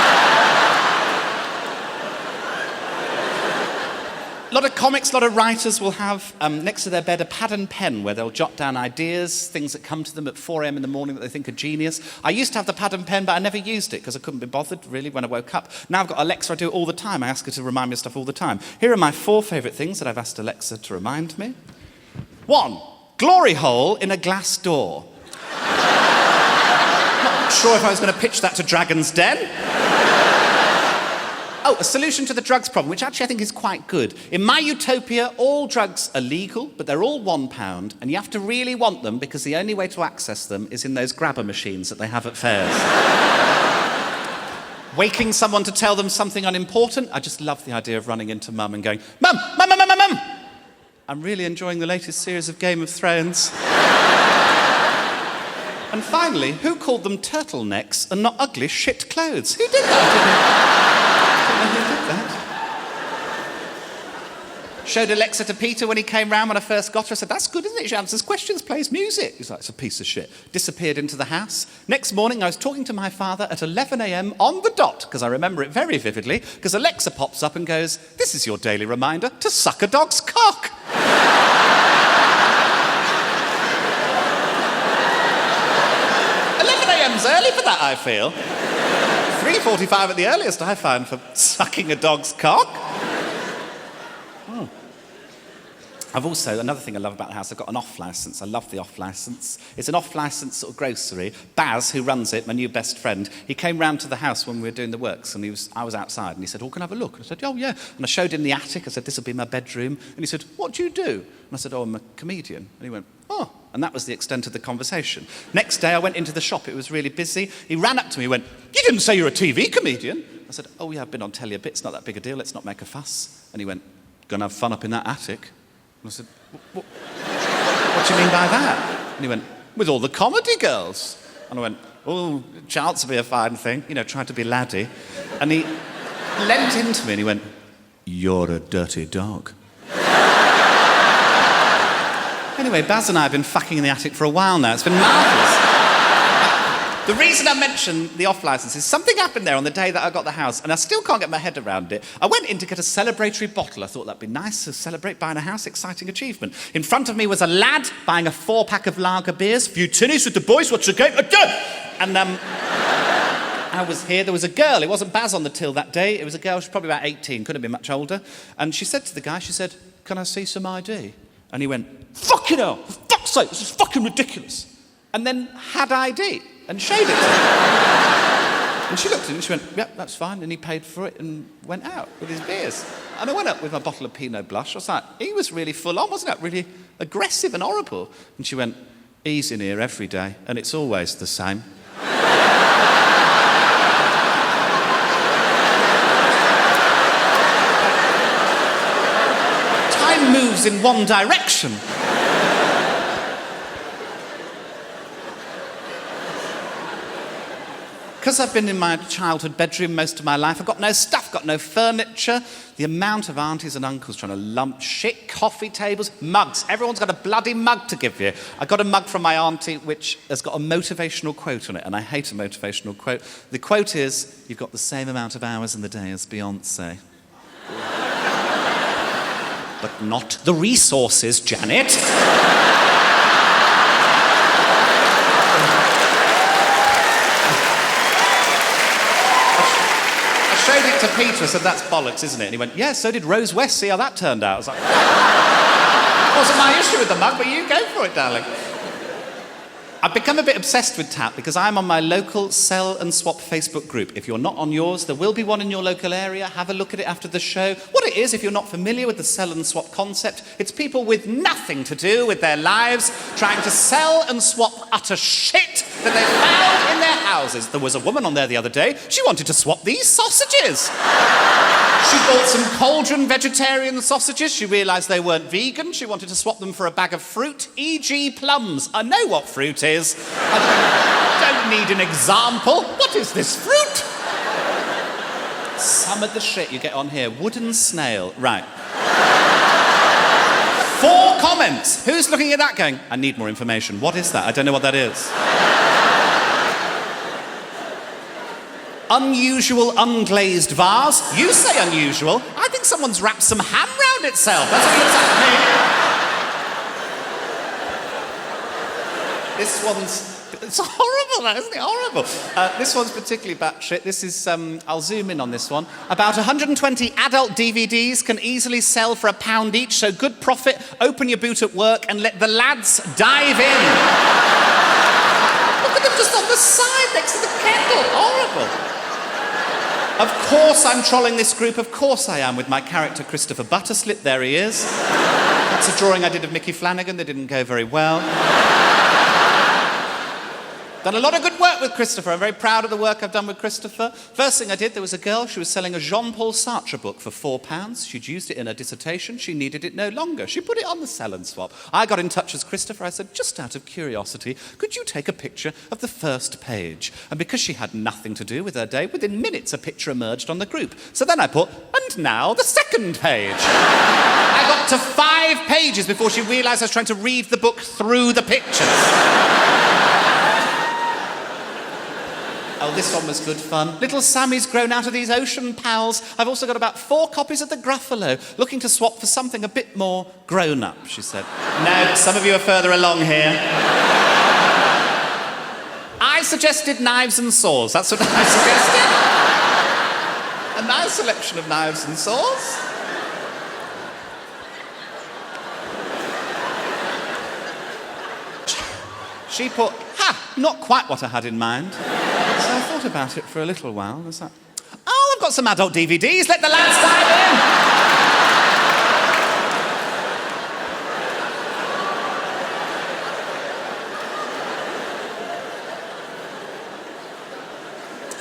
A lot of comics, a lot of writers will have next to their bed a pad and pen where they'll jot down ideas, things that come to them at 4 a.m. in the morning that they think are genius. I used to have the pad and pen, but I never used it because I couldn't be bothered, really, when I woke up. Now I've got Alexa, I do it all the time. I ask her to remind me of stuff all the time. Here are my 4 favourite things that I've asked Alexa to remind me. 1, glory hole in a glass door. Not sure if I was going to pitch that to Dragon's Den. Oh, a solution to the drugs problem, which actually I think is quite good. In my utopia, all drugs are legal, but they're all £1, and you have to really want them because the only way to access them is in those grabber machines that they have at fairs. Waking someone to tell them something unimportant, I just love the idea of running into Mum and going, Mum, Mum, Mum, Mum, Mum, Mum. I'm really enjoying the latest series of Game of Thrones. And finally, who called them turtlenecks and not ugly shit clothes? Who did that? I don't know who did that. Showed Alexa to Peter when he came round when I first got her. I said, that's good, isn't it? She answers questions, plays music. He's like, it's a piece of shit. Disappeared into the house. Next morning, I was talking to my father at 11 a.m. on the dot, because I remember it very vividly, because Alexa pops up and goes, this is your daily reminder to suck a dog's cock. 11 a.m.'s early for that, I feel. 3:45 at the earliest, I find, for sucking a dog's cock. I've also, another thing I love about the house, I've got an off licence. I love the off licence. It's an off licence sort of grocery. Baz, who runs it, my new best friend, he came round to the house when we were doing the works, and I was outside, and he said, oh, can I have a look? And I said, oh, yeah. And I showed him the attic. I said, this will be my bedroom. And he said, what do you do? And I said, oh, I'm a comedian. And he went, oh. And that was the extent of the conversation. Next day, I went into the shop. It was really busy. He ran up to me and went, you didn't say you're a TV comedian. I said, oh, yeah, I've been on telly a bit. It's not that big a deal. Let's not make a fuss. And he went, gonna have fun up in that attic? And I said, what do you mean by that? And he went, with all the comedy girls. And I went, oh, chance to be a fine thing, you know, trying to be laddie. And he leant into me and he went, you're a dirty dog. Anyway, Baz and I have been fucking in the attic for a while now. It's been marvellous. The reason I mention the off licence is something happened there on the day that I got the house, and I still can't get my head around it. I went in to get a celebratory bottle. I thought that'd be nice to celebrate buying a house, exciting achievement. In front of me was a lad buying a 4-pack of lager beers. Few tinnies with the boys, what's the game? And I was here, there was a girl. It wasn't Baz on the till that day. It was a girl, she was probably about 18, couldn't have been much older. And she said to the guy, she said, can I see some ID? And he went, fucking hell, for fuck's sake, this is fucking ridiculous. And then had ID. And showed it to her. And she looked at him and she went, yep, that's fine. And he paid for it and went out with his beers. And I went up with my bottle of Pinot Blush. I was like, he was really full on, wasn't it? Really aggressive and horrible. And she went, he's in here every day and it's always the same. Time moves in one direction. Because I've been in my childhood bedroom most of my life, I've got no stuff, got no furniture. The amount of aunties and uncles trying to lump shit, coffee tables, mugs. Everyone's got a bloody mug to give you. I got a mug from my auntie which has got a motivational quote on it, and I hate a motivational quote. The quote is, you've got the same amount of hours in the day as Beyonce. But not the resources, Janet. I showed it to Peter, I said, that's bollocks, isn't it? And he went, yeah, so did Rose West, see how that turned out. I was like, wasn't my issue with the mug, but you go for it, darling. I've become a bit obsessed with Tap because I'm on my local Sell and Swap Facebook group. If you're not on yours, there will be one in your local area. Have a look at it after the show. What it is, if you're not familiar with the Sell and Swap concept, it's people with nothing to do with their lives trying to sell and swap utter shit that they found in their houses. There was a woman on there the other day. She wanted to swap these sausages. She bought some cauldron vegetarian sausages. She realised they weren't vegan. She wanted to swap them for a bag of fruit, e.g. plums. I know what fruit is. I don't need an example. What is this fruit? Some of the shit you get on here. Wooden snail. Right. 4 comments. Who's looking at that going, I need more information. What is that? I don't know what that is. Unusual unglazed vase. You say unusual. I think someone's wrapped some ham round itself. That's what looks like to me. This one's... It's horrible, isn't it? Horrible. This one's particularly batshit. This is... I'll zoom in on this one. About 120 adult DVDs can easily sell for £1 each, so good profit. Open your boot at work and let the lads dive in. Look at them just on the side next to the kettle. Horrible. Of course I'm trolling this group, of course I am, with my character Christopher Butterslip, there he is. That's a drawing I did of Mickey Flanagan that didn't go very well. Done a lot of good work with Christopher. I'm very proud of the work I've done with Christopher. First thing I did, there was a girl, she was selling a Jean-Paul Sartre book for £4. She'd used it in her dissertation. She needed it no longer. She put it on the sell and swap. I got in touch with Christopher. I said, just out of curiosity, could you take a picture of the first page? And because she had nothing to do with her day, within minutes a picture emerged on the group. So then I put, and now the second page. I got to 5 pages before she realised I was trying to read the book through the pictures. Oh, this one was good fun. Little Sammy's grown out of these ocean pals. I've also got about 4 copies of the Gruffalo, looking to swap for something a bit more grown-up, she said. No, some of you are further along here. I suggested knives and saws. That's what I suggested. A nice selection of knives and saws. She put, not quite what I had in mind. So I thought about it for a little while. I was like, oh, I've got some adult DVDs. Let the lads dive in.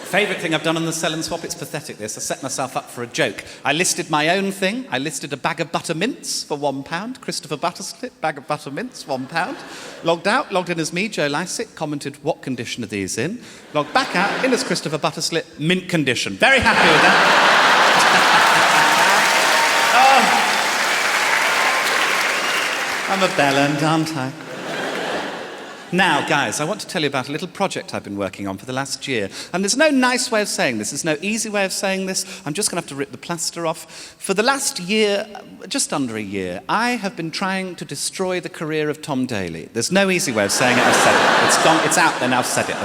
Favourite thing I've done on the sell and swap, it's pathetic this. I set myself up for a joke. I listed my own thing. I listed a bag of butter mints for £1. Christopher Butterslip, bag of butter mints, £1. Logged out, logged in as me, Joe Lycett, commented, what condition are these in? Logged back out, in as Christopher Butterslip, mint condition. Very happy with that. Oh. I'm a bellend, aren't I? Now, guys, I want to tell you about a little project I've been working on for the last year. And there's no nice way of saying this. There's no easy way of saying this. I'm just going to have to rip the plaster off. For the last year, just under a year, I have been trying to destroy the career of Tom Daley. There's no easy way of saying it. I've said it. It's gone. It's out there now. I've said it.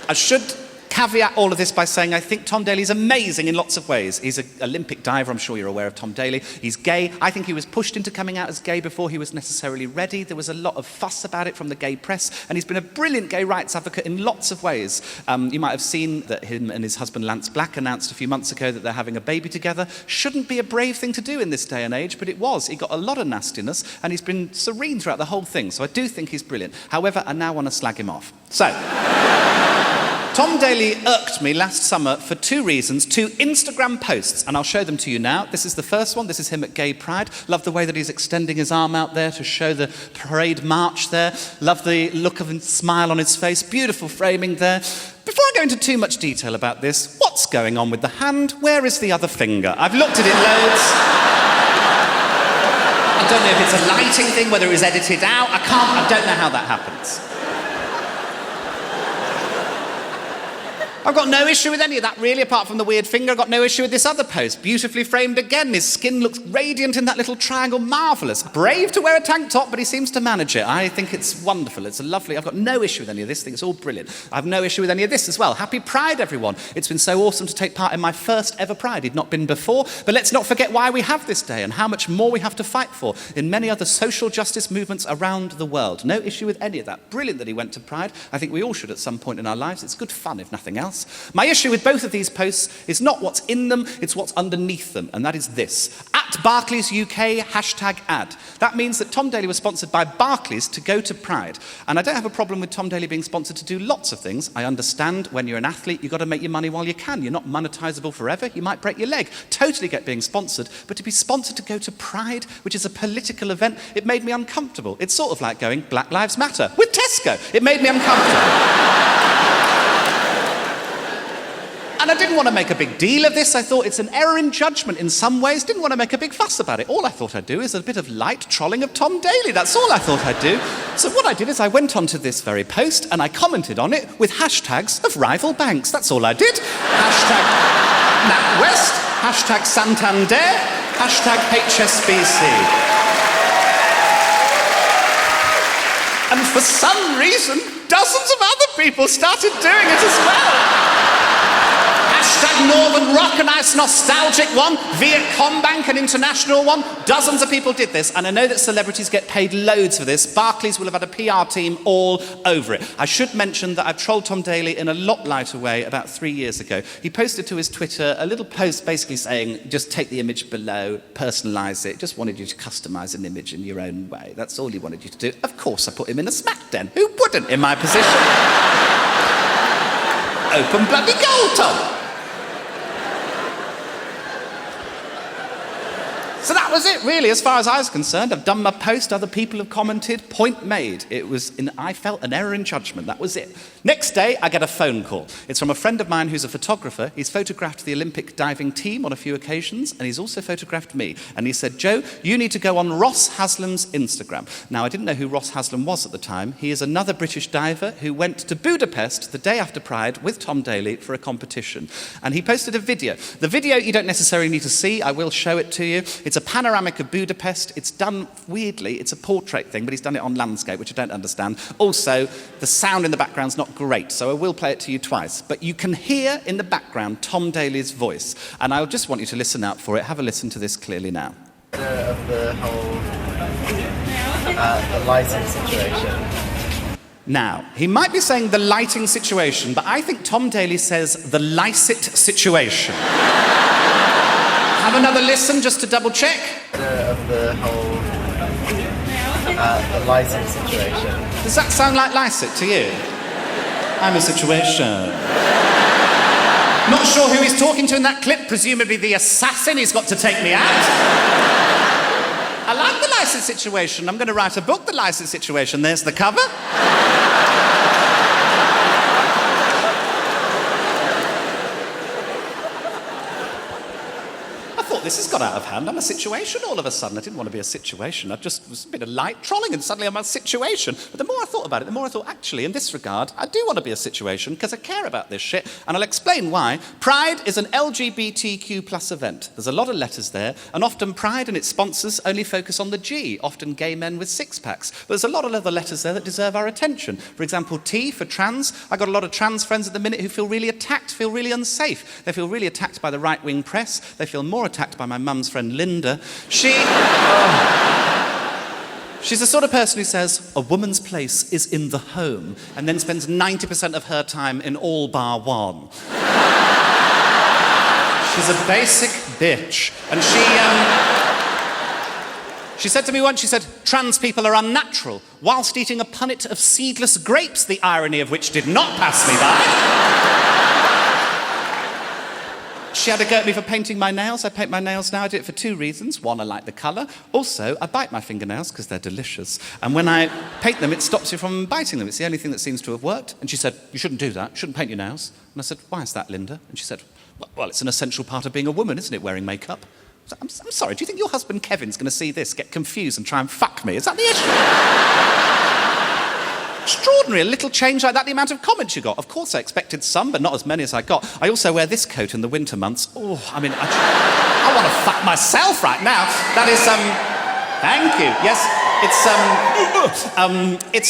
I should caveat all of this by saying I think Tom Daley's amazing in lots of ways. He's an Olympic diver. I'm sure you're aware of Tom Daley. He's gay. I think he was pushed into coming out as gay before he was necessarily ready. There was a lot of fuss about it from the gay press, and he's been a brilliant gay rights advocate in lots of ways. You might have seen that him and his husband Lance Black announced a few months ago that they're having a baby together. Shouldn't be a brave thing to do in this day and age, but it was. He got a lot of nastiness, and he's been serene throughout the whole thing, so I do think he's brilliant. However, I now want to slag him off. So... Tom Daley irked me last summer for 2 reasons, 2 Instagram posts, and I'll show them to you now. This is the first one. This is him at Gay Pride. Love the way that he's extending his arm out there to show the parade march there. Love the look of a smile on his face. Beautiful framing there. Before I go into too much detail about this, what's going on with the hand? Where is the other finger? I've looked at it loads. I don't know if it's a lighting thing, whether it was edited out. I don't know how that happens. I've got no issue with any of that, really, apart from the weird finger. I've got no issue with this other post. Beautifully framed again. His skin looks radiant in that little triangle. Marvellous. Brave to wear a tank top, but he seems to manage it. I think it's wonderful. It's lovely. I've got no issue with any of this. I think it's all brilliant. I have no issue with any of this as well. Happy Pride, everyone. It's been so awesome to take part in my first ever Pride. He'd not been before. But let's not forget why we have this day and how much more we have to fight for in many other social justice movements around the world. No issue with any of that. Brilliant that he went to Pride. I think we all should at some point in our lives. It's good fun, if nothing else. My issue with both of these posts is not what's in them, it's what's underneath them, and that is this. At Barclays UK, #ad. That means that Tom Daley was sponsored by Barclays to go to Pride. And I don't have a problem with Tom Daley being sponsored to do lots of things. I understand when you're an athlete, you've got to make your money while you can. You're not monetizable forever. You might break your leg. Totally get being sponsored. But to be sponsored to go to Pride, which is a political event, it made me uncomfortable. It's sort of like going Black Lives Matter with Tesco. It made me uncomfortable. And I didn't want to make a big deal of this. I thought it's an error in judgment in some ways. Didn't want to make a big fuss about it. All I thought I'd do is a bit of light trolling of Tom Daley. That's all I thought I'd do. So what I did is I went onto this very post and I commented on it with hashtags of rival banks. That's all I did. Hashtag NatWest, hashtag Santander, hashtag HSBC. And for some reason, dozens of other people started doing it as well. Hashtag Northern Rock, a nice nostalgic one. Viet Combank, an international one. Dozens of people did this, and I know that celebrities get paid loads for this. Barclays will have had a PR team all over it. I should mention that I've trolled Tom Daley in a lot lighter way about 3 years ago. He posted to his Twitter a little post basically saying, just take the image below, personalise it, just wanted you to customise an image in your own way. That's all he wanted you to do. Of course I put him in a smack den. Who wouldn't in my position? Open bloody goal, Tom. So that was it, really, as far as I was concerned. I've done my post, other people have commented, point made. I felt an error in judgment, that was it. Next day, I get a phone call. It's from a friend of mine who's a photographer. He's photographed the Olympic diving team on a few occasions, and he's also photographed me. And he said, Joe, you need to go on Ross Haslam's Instagram. Now, I didn't know who Ross Haslam was at the time. He is another British diver who went to Budapest the day after Pride with Tom Daley for a competition. And he posted a video. The video you don't necessarily need to see. I will show it to you. It's a panoramic of Budapest. It's done weirdly. It's a portrait thing, but he's done it on landscape, which I don't understand. Also, the sound in the background's not great, so I will play it to you twice. But you can hear in the background Tom Daley's voice, and I just want you to listen out for it. Have a listen to this clearly now. Of the whole the lighting situation. Now, he might be saying the lighting situation, but I think Tom Daley says the Lycett situation. Have another listen just to double check. Of the whole the lighting situation. Does that sound like Lycett to you? I'm a situation. Not sure who he's talking to in that clip, presumably the assassin he's got to take me out. I like the Lycett situation. I'm going to write a book, The Lycett Situation. There's the cover. This has got out of hand. I'm a situation all of a sudden. I didn't want to be a situation. I just was a bit of light trolling and suddenly I'm a situation. But the more I thought about it, the more I thought, actually, in this regard, I do want to be a situation because I care about this shit. And I'll explain why. Pride is an LGBTQ plus event. There's a lot of letters there. And often Pride and its sponsors only focus on the G, often gay men with six-packs. But there's a lot of other letters there that deserve our attention. For example, T for trans. I've got a lot of trans friends at the minute who feel really attacked, feel really unsafe. They feel really attacked by the right-wing press. They feel more attacked by my mum's friend Linda. She's the sort of person who says, a woman's place is in the home, and then spends 90% of her time in all bar one. She's a basic bitch. And she said to me once, she said, trans people are unnatural, whilst eating a punnet of seedless grapes, the irony of which did not pass me by. She had a go at me for painting my nails. I paint my nails now. I do it for two reasons. One, I like the colour. Also, I bite my fingernails because they're delicious. And when I paint them, it stops you from biting them. It's the only thing that seems to have worked. And she said, you shouldn't do that. You shouldn't paint your nails. And I said, why is that, Linda? And she said, well, it's an essential part of being a woman, isn't it, wearing makeup? I said, I'm sorry, do you think your husband Kevin's going to see this, get confused and try and fuck me? Is that the issue? Extraordinary, a little change like that, the amount of comments you got. Of course I expected some, but not as many as I got. I also wear this coat in the winter months. Oh, I mean, I want to fuck myself right now. That is, thank you. Yes, it's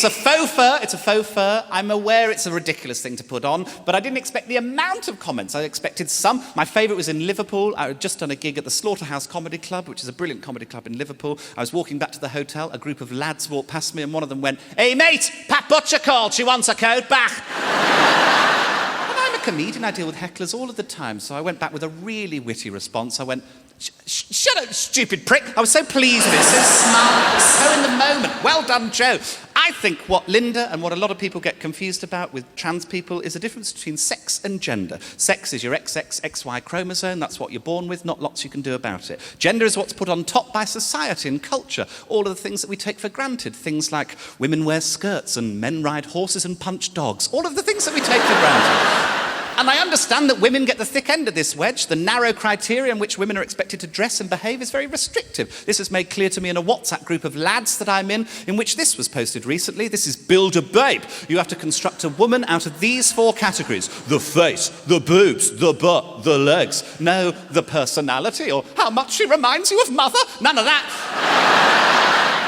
a faux fur. It's a faux fur. I'm aware it's a ridiculous thing to put on, but I didn't expect the amount of comments. I expected some. My favourite was in Liverpool. I had just done a gig at the Slaughterhouse Comedy Club, which is a brilliant comedy club in Liverpool. I was walking back to the hotel. A group of lads walked past me, and one of them went, "Hey, mate, Pat Butcher called. She wants her coat back." I'm a comedian. I deal with hecklers all of the time, so I went back with a really witty response. I went, shut up, stupid prick. I was so pleased with it, so smart, so in the moment. Well done, Joe. I think what Linda and what a lot of people get confused about with trans people is the difference between sex and gender. Sex is your XY chromosome. That's what you're born with, not lots you can do about it. Gender is what's put on top by society and culture. All of the things that we take for granted. Things like women wear skirts and men ride horses and punch dogs. All of the things that we take for granted. And I understand that women get the thick end of this wedge. The narrow criteria in which women are expected to dress and behave is very restrictive. This is made clear to me in a WhatsApp group of lads that I'm in which this was posted recently. This is Build a Babe. You have to construct a woman out of these 4 categories. The face, the boobs, the butt, the legs. No, the personality or how much she reminds you of mother. None of that.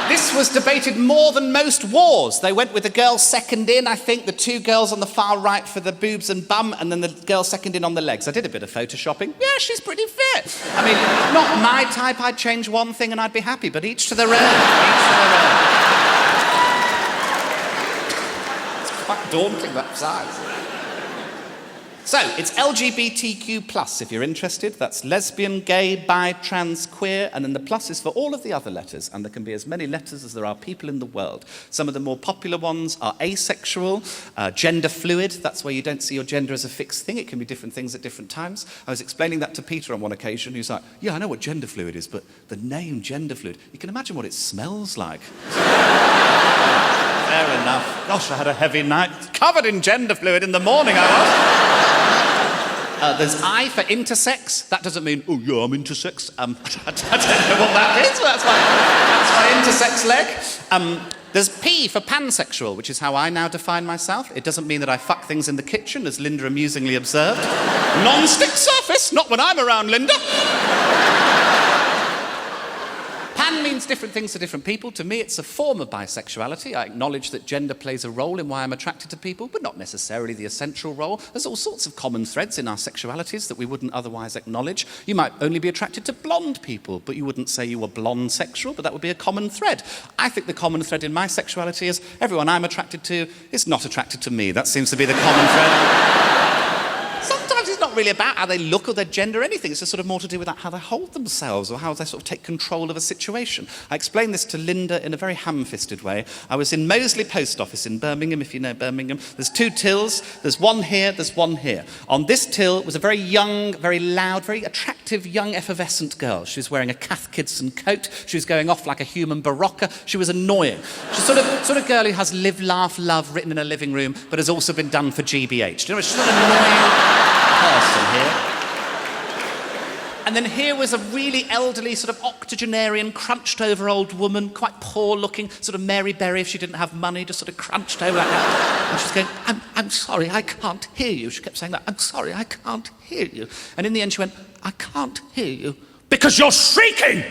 This was debated more than most wars. They went with the girl second in, I think, the two girls on the far right for the boobs and bum, and then the girl second in on the legs. I did a bit of photoshopping. Yeah, she's pretty fit. I mean, not my type. I'd change one thing and I'd be happy, but each to their own. Each to their own. It's quite daunting, that size. So, it's LGBTQ+, if you're interested. That's lesbian, gay, bi, trans, queer, and then the plus is for all of the other letters, and there can be as many letters as there are people in the world. Some of the more popular ones are asexual, gender fluid. That's where you don't see your gender as a fixed thing. It can be different things at different times. I was explaining that to Peter on one occasion. He was like, yeah, I know what gender fluid is, but the name gender fluid, you can imagine what it smells like. Fair enough. Gosh, I had a heavy night. Covered in gender fluid in the morning, I was. There's I for intersex. That doesn't mean, oh yeah, I'm intersex. I don't know what that means, but that's my intersex leg. There's P for pansexual, which is how I now define myself. It doesn't mean that I fuck things in the kitchen, as Linda amusingly observed. Non-stick surface, not when I'm around, Linda. Pan means different things to different people. To me, it's a form of bisexuality. I acknowledge that gender plays a role in why I'm attracted to people, but not necessarily the essential role. There's all sorts of common threads in our sexualities that we wouldn't otherwise acknowledge. You might only be attracted to blonde people, but you wouldn't say you were blonde sexual, but that would be a common thread. I think the common thread in my sexuality is everyone I'm attracted to is not attracted to me. That seems to be the common thread. Sometimes it's not really about how they look or their gender or anything. It's just sort of more to do with how they hold themselves or how they sort of take control of a situation. I explained this to Linda in a very ham-fisted way. I was in Moseley Post Office in Birmingham, if you know Birmingham. There's two tills. There's one here, there's one here. On this till was a very young, very loud, very attractive, young, effervescent girl. She was wearing a Cath Kidston coat. She was going off like a human barocca. She was annoying. She's sort of girl who has live, laugh, love written in her living room, but has also been done for GBH. Do you know, she's an annoying person here. And then here was a really elderly, sort of octogenarian, crunched over old woman, quite poor looking, sort of Mary Berry if she didn't have money, just sort of crunched over like that. And she's going, I'm sorry, I can't hear you. She kept saying that, I'm sorry, I can't hear you. And in the end she went, I can't hear you because you're shrieking!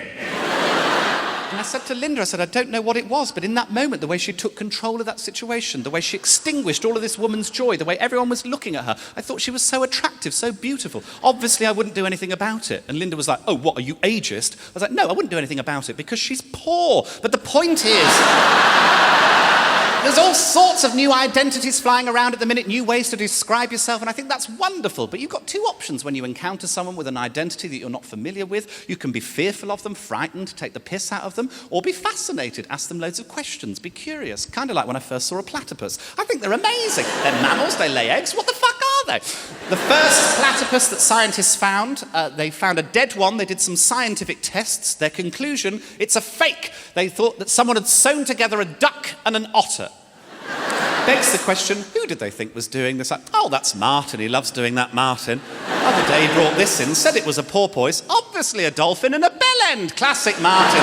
And I said to Linda, I don't know what it was, but in that moment, the way she took control of that situation, the way she extinguished all of this woman's joy, the way everyone was looking at her, I thought she was so attractive, so beautiful. Obviously, I wouldn't do anything about it. And Linda was like, oh, what, are you ageist? I was like, no, I wouldn't do anything about it because she's poor. But the point is... There's all sorts of new identities flying around at the minute, new ways to describe yourself, and I think that's wonderful. But you've got two options when you encounter someone with an identity that you're not familiar with. You can be fearful of them, frightened, take the piss out of them, or be fascinated, ask them loads of questions, be curious. Kind of like when I first saw a platypus. I think they're amazing. They're mammals, they lay eggs. What the fuck are they? The first platypus that scientists found, they found a dead one. They did some scientific tests. Their conclusion, it's a fake. They thought that someone had sewn together a duck and an otter. Begs the question, who did they think was doing this? Like, oh, that's Martin, he loves doing that, Martin. Other day he brought this in, said it was a porpoise, obviously a dolphin and a bell end. Classic Martin,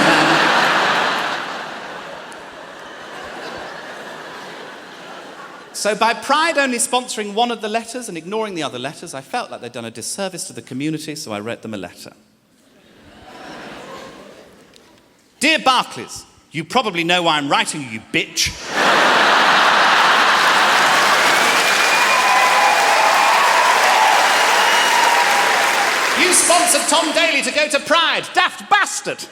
So by Pride only sponsoring one of the letters and ignoring the other letters, I felt like they'd done a disservice to the community, so I wrote them a letter. Dear Barclays, you probably know why I'm writing you, bitch. You sponsored Tom Daley to go to Pride, daft bastard!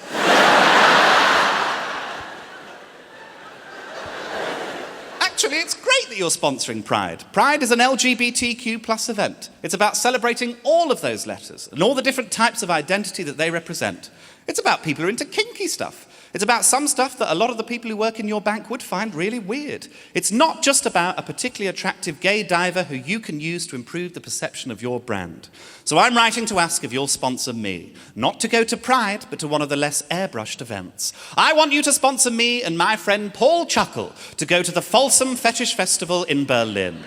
Actually, it's great that you're sponsoring Pride. Pride is an LGBTQ+ event. It's about celebrating all of those letters and all the different types of identity that they represent. It's about people who are into kinky stuff. It's about some stuff that a lot of the people who work in your bank would find really weird. It's not just about a particularly attractive gay diver who you can use to improve the perception of your brand. So I'm writing to ask if you'll sponsor me, not to go to Pride, but to one of the less airbrushed events. I want you to sponsor me and my friend Paul Chuckle to go to the Folsom Fetish Festival in Berlin.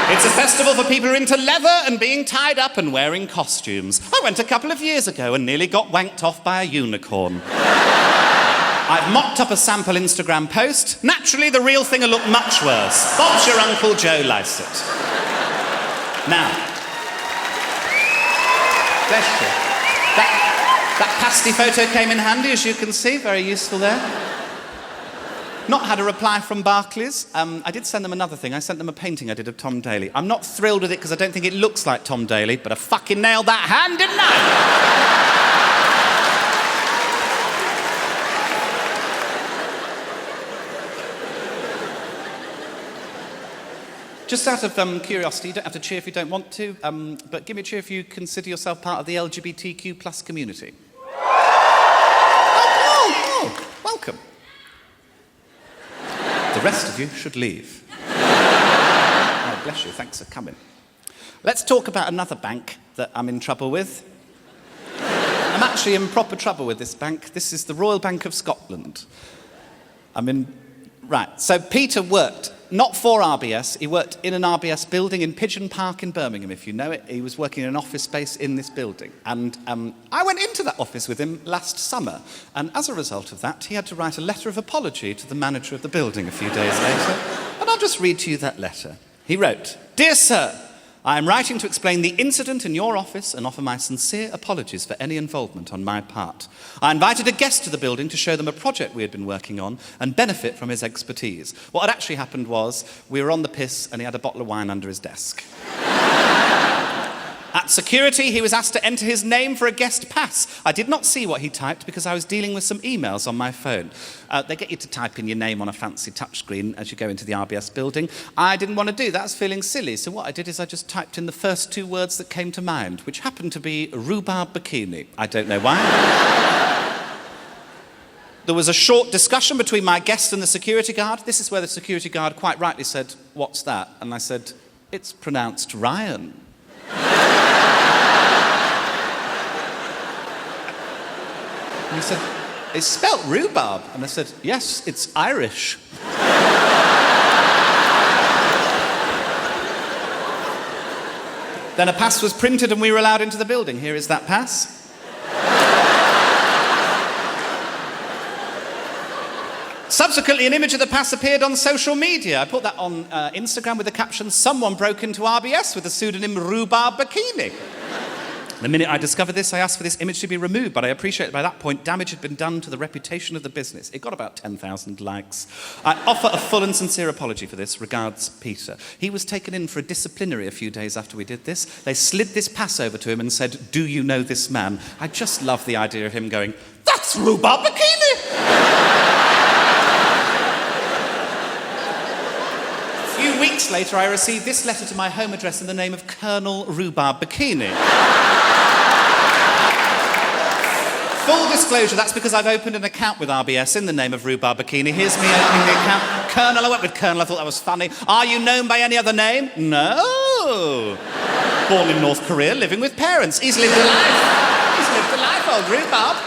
It's a festival for people who are into leather and being tied up and wearing costumes. I went a couple of years ago and nearly got wanked off by a unicorn. I've mocked up a sample Instagram post. Naturally, the real thing will look much worse. Bob's your Uncle Joe Lycett. Now, bless you. That pasty photo came in handy, as you can see. Very useful there. Not had a reply from Barclays. I did send them another thing. I sent them a painting I did of Tom Daly. I'm not thrilled with it because I don't think it looks like Tom Daly, but I fucking nailed that hand, didn't I? Just out of curiosity, you don't have to cheer if you don't want to, but give me a cheer if you consider yourself part of the LGBTQ plus community. Oh, welcome. The rest of you should leave. Oh, bless you, thanks for coming. Let's talk about another bank that I'm in trouble with. I'm actually in proper trouble with this bank. This is the Royal Bank of Scotland. Right, so Peter worked, not for RBS, he worked in an RBS building in Pigeon Park in Birmingham, if you know it. He was working in an office space in this building. And I went into that office with him last summer. And as a result of that, he had to write a letter of apology to the manager of the building a few days later. And I'll just read to you that letter. He wrote, "Dear Sir, I am writing to explain the incident in your office and offer my sincere apologies for any involvement on my part. I invited a guest to the building to show them a project we had been working on and benefit from his expertise. What had actually happened was we were on the piss and he had a bottle of wine under his desk. At security, he was asked to enter his name for a guest pass. I did not see what he typed because I was dealing with some emails on my phone. They get you to type in your name on a fancy touchscreen as you go into the RBS building. I didn't want to do that. I was feeling silly. So what I did is I just typed in the first two words that came to mind, which happened to be rhubarb bikini. I don't know why. There was a short discussion between my guest and the security guard. This is where the security guard quite rightly said, "What's that?" And I said, "It's pronounced Ryan." And he said, "It's spelt rhubarb." And I said, "Yes, it's Irish." Then a pass was printed and we were allowed into the building. Here is that pass. Subsequently, an image of the pass appeared on social media. I put that on Instagram with the caption, "Someone broke into RBS with the pseudonym Rhubarb Bikini." The minute I discovered this, I asked for this image to be removed, but I appreciate that by that point, damage had been done to the reputation of the business. It got about 10,000 likes. I offer a full and sincere apology for this. Regards, Peter. He was taken in for a disciplinary a few days after we did this. They slid this pass over to him and said, "Do you know this man?" I just love the idea of him going, "That's Rhubarb Bikini!" A few weeks later, I received this letter to my home address in the name of Colonel Rhubarb Bikini. Full disclosure, that's because I've opened an account with RBS in the name of Rhubarb Bikini. Here's me opening the account. Colonel, I went with Colonel, I thought that was funny. Are you known by any other name? No. Born in North Korea, living with parents. He's lived a life. He's lived a life, old Rhubarb.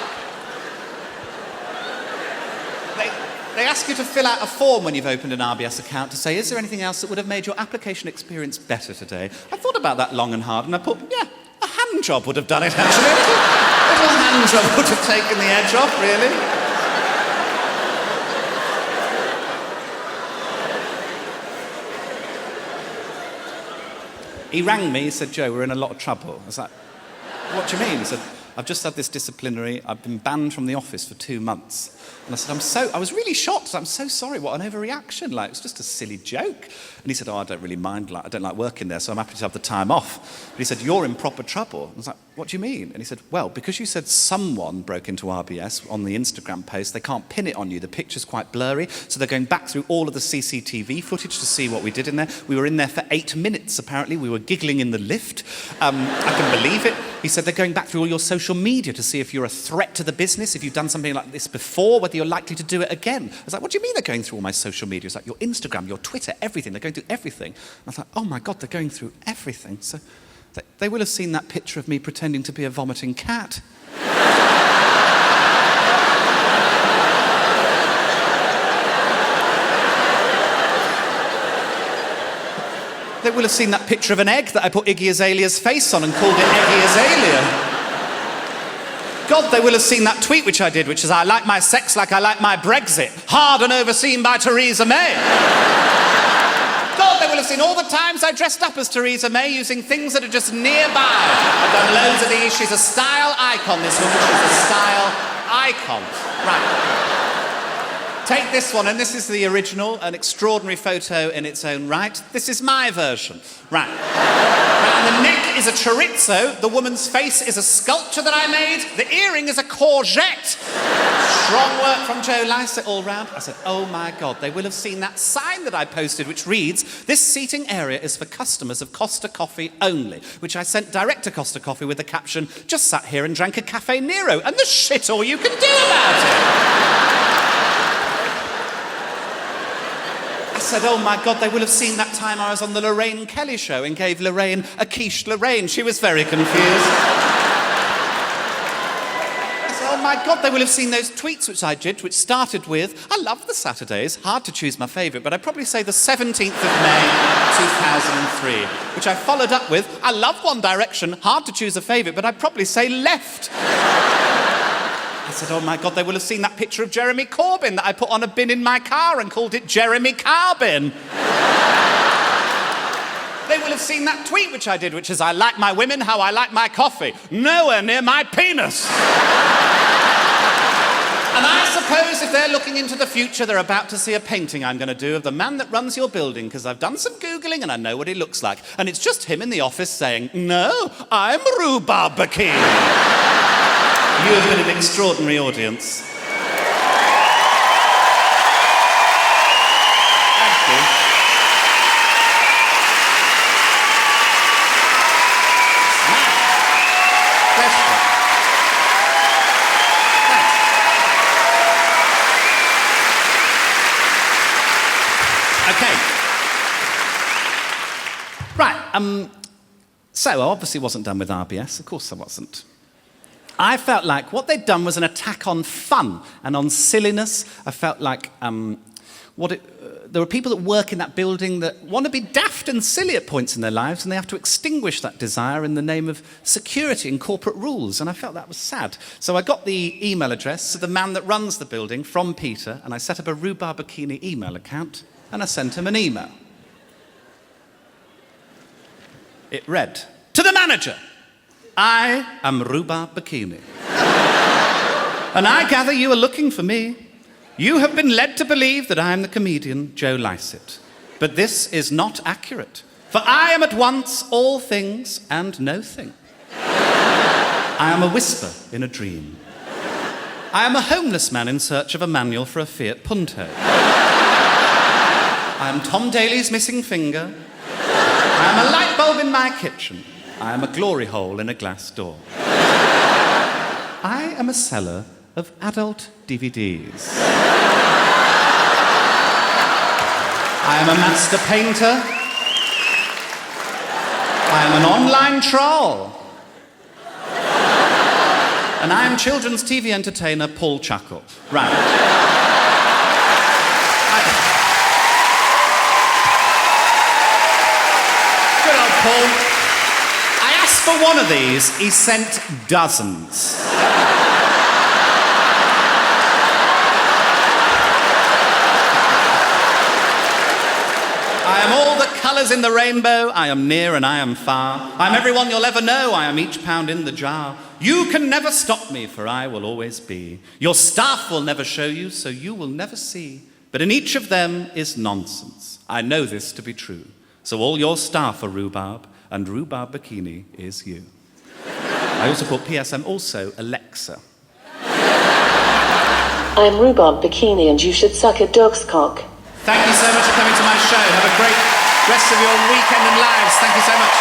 They ask you to fill out a form when you've opened an RBS account to say, is there anything else that would have made your application experience better today? I thought about that long and hard and I put, yeah, a hand job would have done it actually. A little hand job would have taken the edge off, really. He rang me, he said, "Joe, we're in a lot of trouble." I was like, "What do you mean?" He said, "I've just had this disciplinary, I've been banned from the office for 2 months." And I said, I was really shocked. I'm so sorry, what an overreaction. Like, it's just a silly joke. And he said, "Oh, I don't really mind, I don't like working there, so I'm happy to have the time off." But he said, "You're in proper trouble." I was like, "What do you mean?" And he said, "Well, because you said someone broke into RBS on the Instagram post, they can't pin it on you. The picture's quite blurry, so they're going back through all of the CCTV footage to see what we did in there. We were in there for 8 minutes, apparently. We were giggling in the lift. I can believe it." He said, "They're going back through all your social media to see if you're a threat to the business, if you've done something like this before, whether you're likely to do it again." I was like, "What do you mean they're going through all my social media?" It's like, "Your Instagram, your Twitter, everything. They're going through everything." And I was like, "Oh my God, they're going through everything." So they will have seen that picture of me pretending to be a vomiting cat. They will have seen that picture of an egg that I put Iggy Azalea's face on and called it Eggy Azalea. God, they will have seen that tweet which I did, which is, "I like my sex like I like my Brexit, hard and overseen by Theresa May." God, they will have seen all the times I dressed up as Theresa May using things that are just nearby. I've done loads of these. She's a style icon, this woman. She's a style icon. Right. Take this one, and this is the original, an extraordinary photo in its own right. This is my version. Right. Now, the neck is a chorizo, the woman's face is a sculpture that I made, the earring is a courgette. Strong work from Joe Lycett all round. I said, oh my God, they will have seen that sign that I posted which reads, this seating area is for customers of Costa Coffee only, which I sent direct to Costa Coffee with the caption, just sat here and drank a Cafe Nero, and the shit all you can do about it. I said, oh my God, they will have seen that time I was on the Lorraine Kelly show and gave Lorraine a quiche Lorraine. She was very confused. I said, oh my God, they will have seen those tweets which I did, which started with, I love the Saturdays, hard to choose my favourite, but I'd probably say the 17th of May, 2003, which I followed up with, I love One Direction, hard to choose a favourite, but I'd probably say left. I said, oh my God, they will have seen that picture of Jeremy Corbyn that I put on a bin in my car and called it Jeremy Carbin. They will have seen that tweet which I did, which is, I like my women how I like my coffee, nowhere near my penis. And I suppose if they're looking into the future, they're about to see a painting I'm going to do of the man that runs your building, because I've done some Googling and I know what he looks like. And it's just him in the office saying, no, I'm Rhubarb Bikini. You have been an extraordinary audience. Thank you. My pleasure. Thanks. Okay. Right, so I obviously wasn't done with RBS. Of course I wasn't. I felt like what they'd done was an attack on fun and on silliness. I felt like there were people that work in that building that want to be daft and silly at points in their lives, and they have to extinguish that desire in the name of security and corporate rules, and I felt that was sad. So I got the email address of the man that runs the building from Peter, and I set up a Rhubarb Bikini email account, and I sent him an email. It read, to the manager, I am Rhubarb Bikini. And I gather you are looking for me. You have been led to believe that I am the comedian Joe Lycett. But this is not accurate. For I am at once all things and no thing. I am a whisper in a dream. I am a homeless man in search of a manual for a Fiat Punto. I am Tom Daly's missing finger. I am a light bulb in my kitchen. I am a glory hole in a glass door. I am a seller of adult DVDs. I am a master painter. I am an online troll. And I am children's TV entertainer Paul Chuckle. Right. Good old Paul. I asked for one of these, he sent dozens. I am all the colours in the rainbow, I am near and I am far. I am everyone you'll ever know, I am each pound in the jar. You can never stop me, for I will always be. Your staff will never show you, so you will never see. But in each of them is nonsense. I know this to be true. So all your staff are rhubarb, and Rhubarb Bikini is you. I also put PS, I'm also Alexa. I'm Rhubarb Bikini and you should suck a dog's cock. Thank you so much for coming to my show. Have a great rest of your weekend and lives. Thank you so much.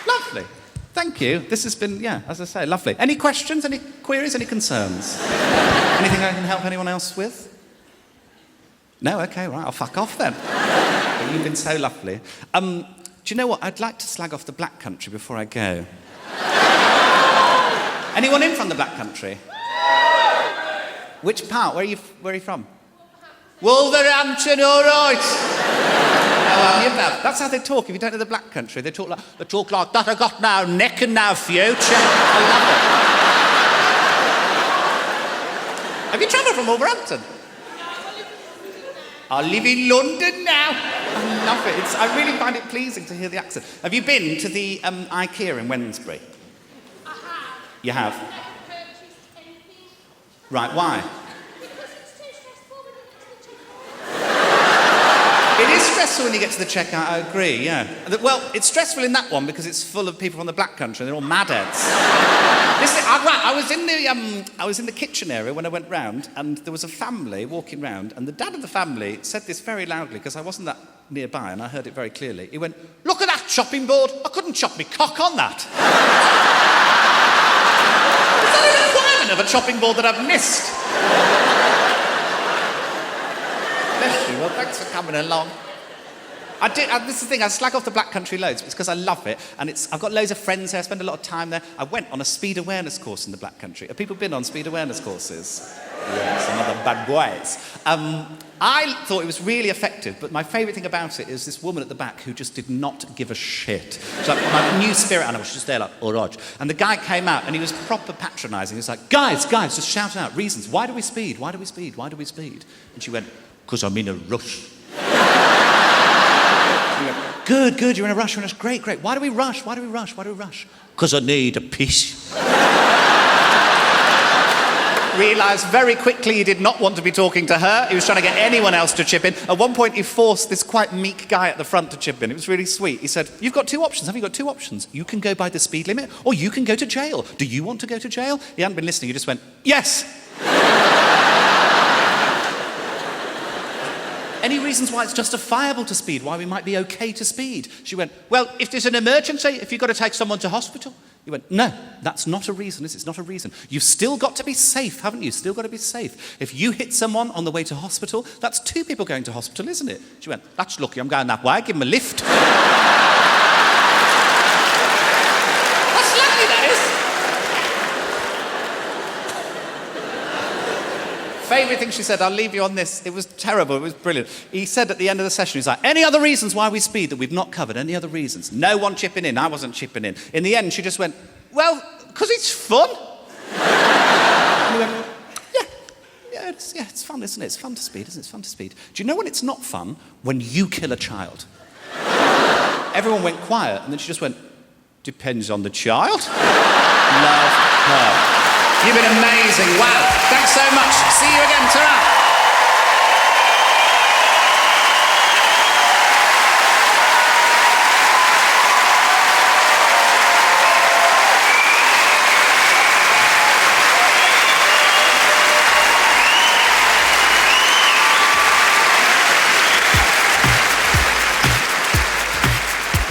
Lovely. Thank you. This has been, as I say, lovely. Any questions, any queries, any concerns? Anything I can help anyone else with? No? Okay, right, I'll fuck off then. But you've been so lovely. Do you know what? I'd like to slag off the Black Country before I go. Anyone in from the Black Country? Which part? Where are you from? Wolverhampton, all right. That's how they talk. If you don't know the Black Country, they talk like that. I got now neck and now future. I love it. Have you travelled from Wolverhampton? I live in London now. I love it. I really find it pleasing to hear the accent. Have you been to the IKEA in Wednesbury? I have. You have? I've never purchased anything. Right, why? Because it's too stressful when you get to the checkout. It is stressful when you get to the checkout, I agree, yeah. Well, it's stressful in that one because it's full of people from the Black Country and they're all madheads. Listen, I was in the kitchen area when I went round and there was a family walking round and the dad of the family said this very loudly because I wasn't that nearby and I heard it very clearly. He went, "Look at that chopping board. I couldn't chop me cock on that." Is that a requirement of a chopping board that I've missed? Bless you. Well, thanks for coming along. This is the thing, I slag off the Black Country loads. It's because I love it, and I've got loads of friends there, I spend a lot of time there. I went on a speed awareness course in the Black Country. Have people been on speed awareness courses? Yes, some other bad boys. I thought it was really effective, but my favourite thing about it is this woman at the back who just did not give a shit. She's like, my new spirit animal, she's just there like, "Oh, Rog." And the guy came out, and he was proper patronising. He was like, guys, just shouting out reasons. Why do we speed? Why do we speed? Why do we speed? And she went, "'Cause I'm in a rush." Good, you're in a rush, great. Why do we rush? 'Cause I need a piss. Realised very quickly he did not want to be talking to her. He was trying to get anyone else to chip in. At one point, he forced this quite meek guy at the front to chip in. It was really sweet. He said, "You've got two options. Have you got two options? You can go by the speed limit, or you can go to jail. Do you want to go to jail?" He hadn't been listening. He just went, "Yes." Any reasons why it's justifiable to speed, why we might be okay to speed? She went, "Well, if there's an emergency, if you've got to take someone to hospital." He went, "No, that's not a reason, is it? It's not a reason. You've still got to be safe, haven't you? Still got to be safe. If you hit someone on the way to hospital, that's two people going to hospital, isn't it?" She went, "That's lucky, I'm going that way, give him a lift." That's lucky, that is. Favourite thing she said, I'll leave you on this. It was terrible, it was brilliant. He said at the end of the session, he's like, "Any other reasons why we speed that we've not covered? Any other reasons?" No one chipping in, I wasn't chipping in. In the end, she just went, "Well, because it's fun." And we went, it's fun, isn't it? It's fun to speed, isn't it? It's fun to speed. Do you know when it's not fun? When you kill a child. Everyone went quiet, and then she just went, "Depends on the child." Love her. You've been amazing. Wow. Thanks so much. See you again. Ta-ra.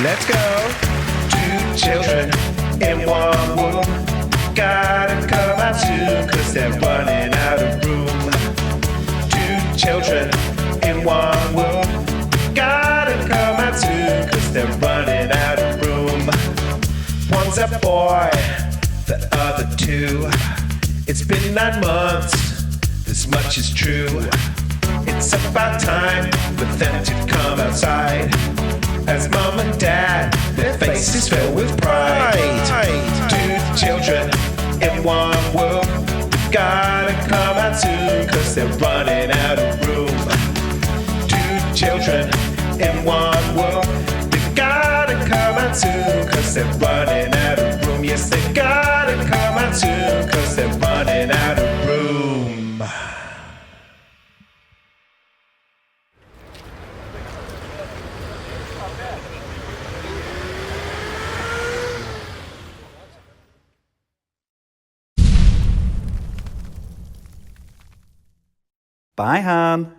Let's go. Two children in one womb. Gotta come out soon, 'cause they're running out of room. Two children in one womb. Gotta come out soon, 'cause they're running out of room. One's a boy, the other two. It's been 9 months, this much is true. It's about time for them to come outside. As mom and dad, their faces fill with pride. Two children in one womb. Gotta come out soon, 'cause they're running out of room. Two children in one womb. They gotta come out soon, 'cause they're running out of room. Yes, they gotta come out soon, 'cause they're running out of room. Bye, Han.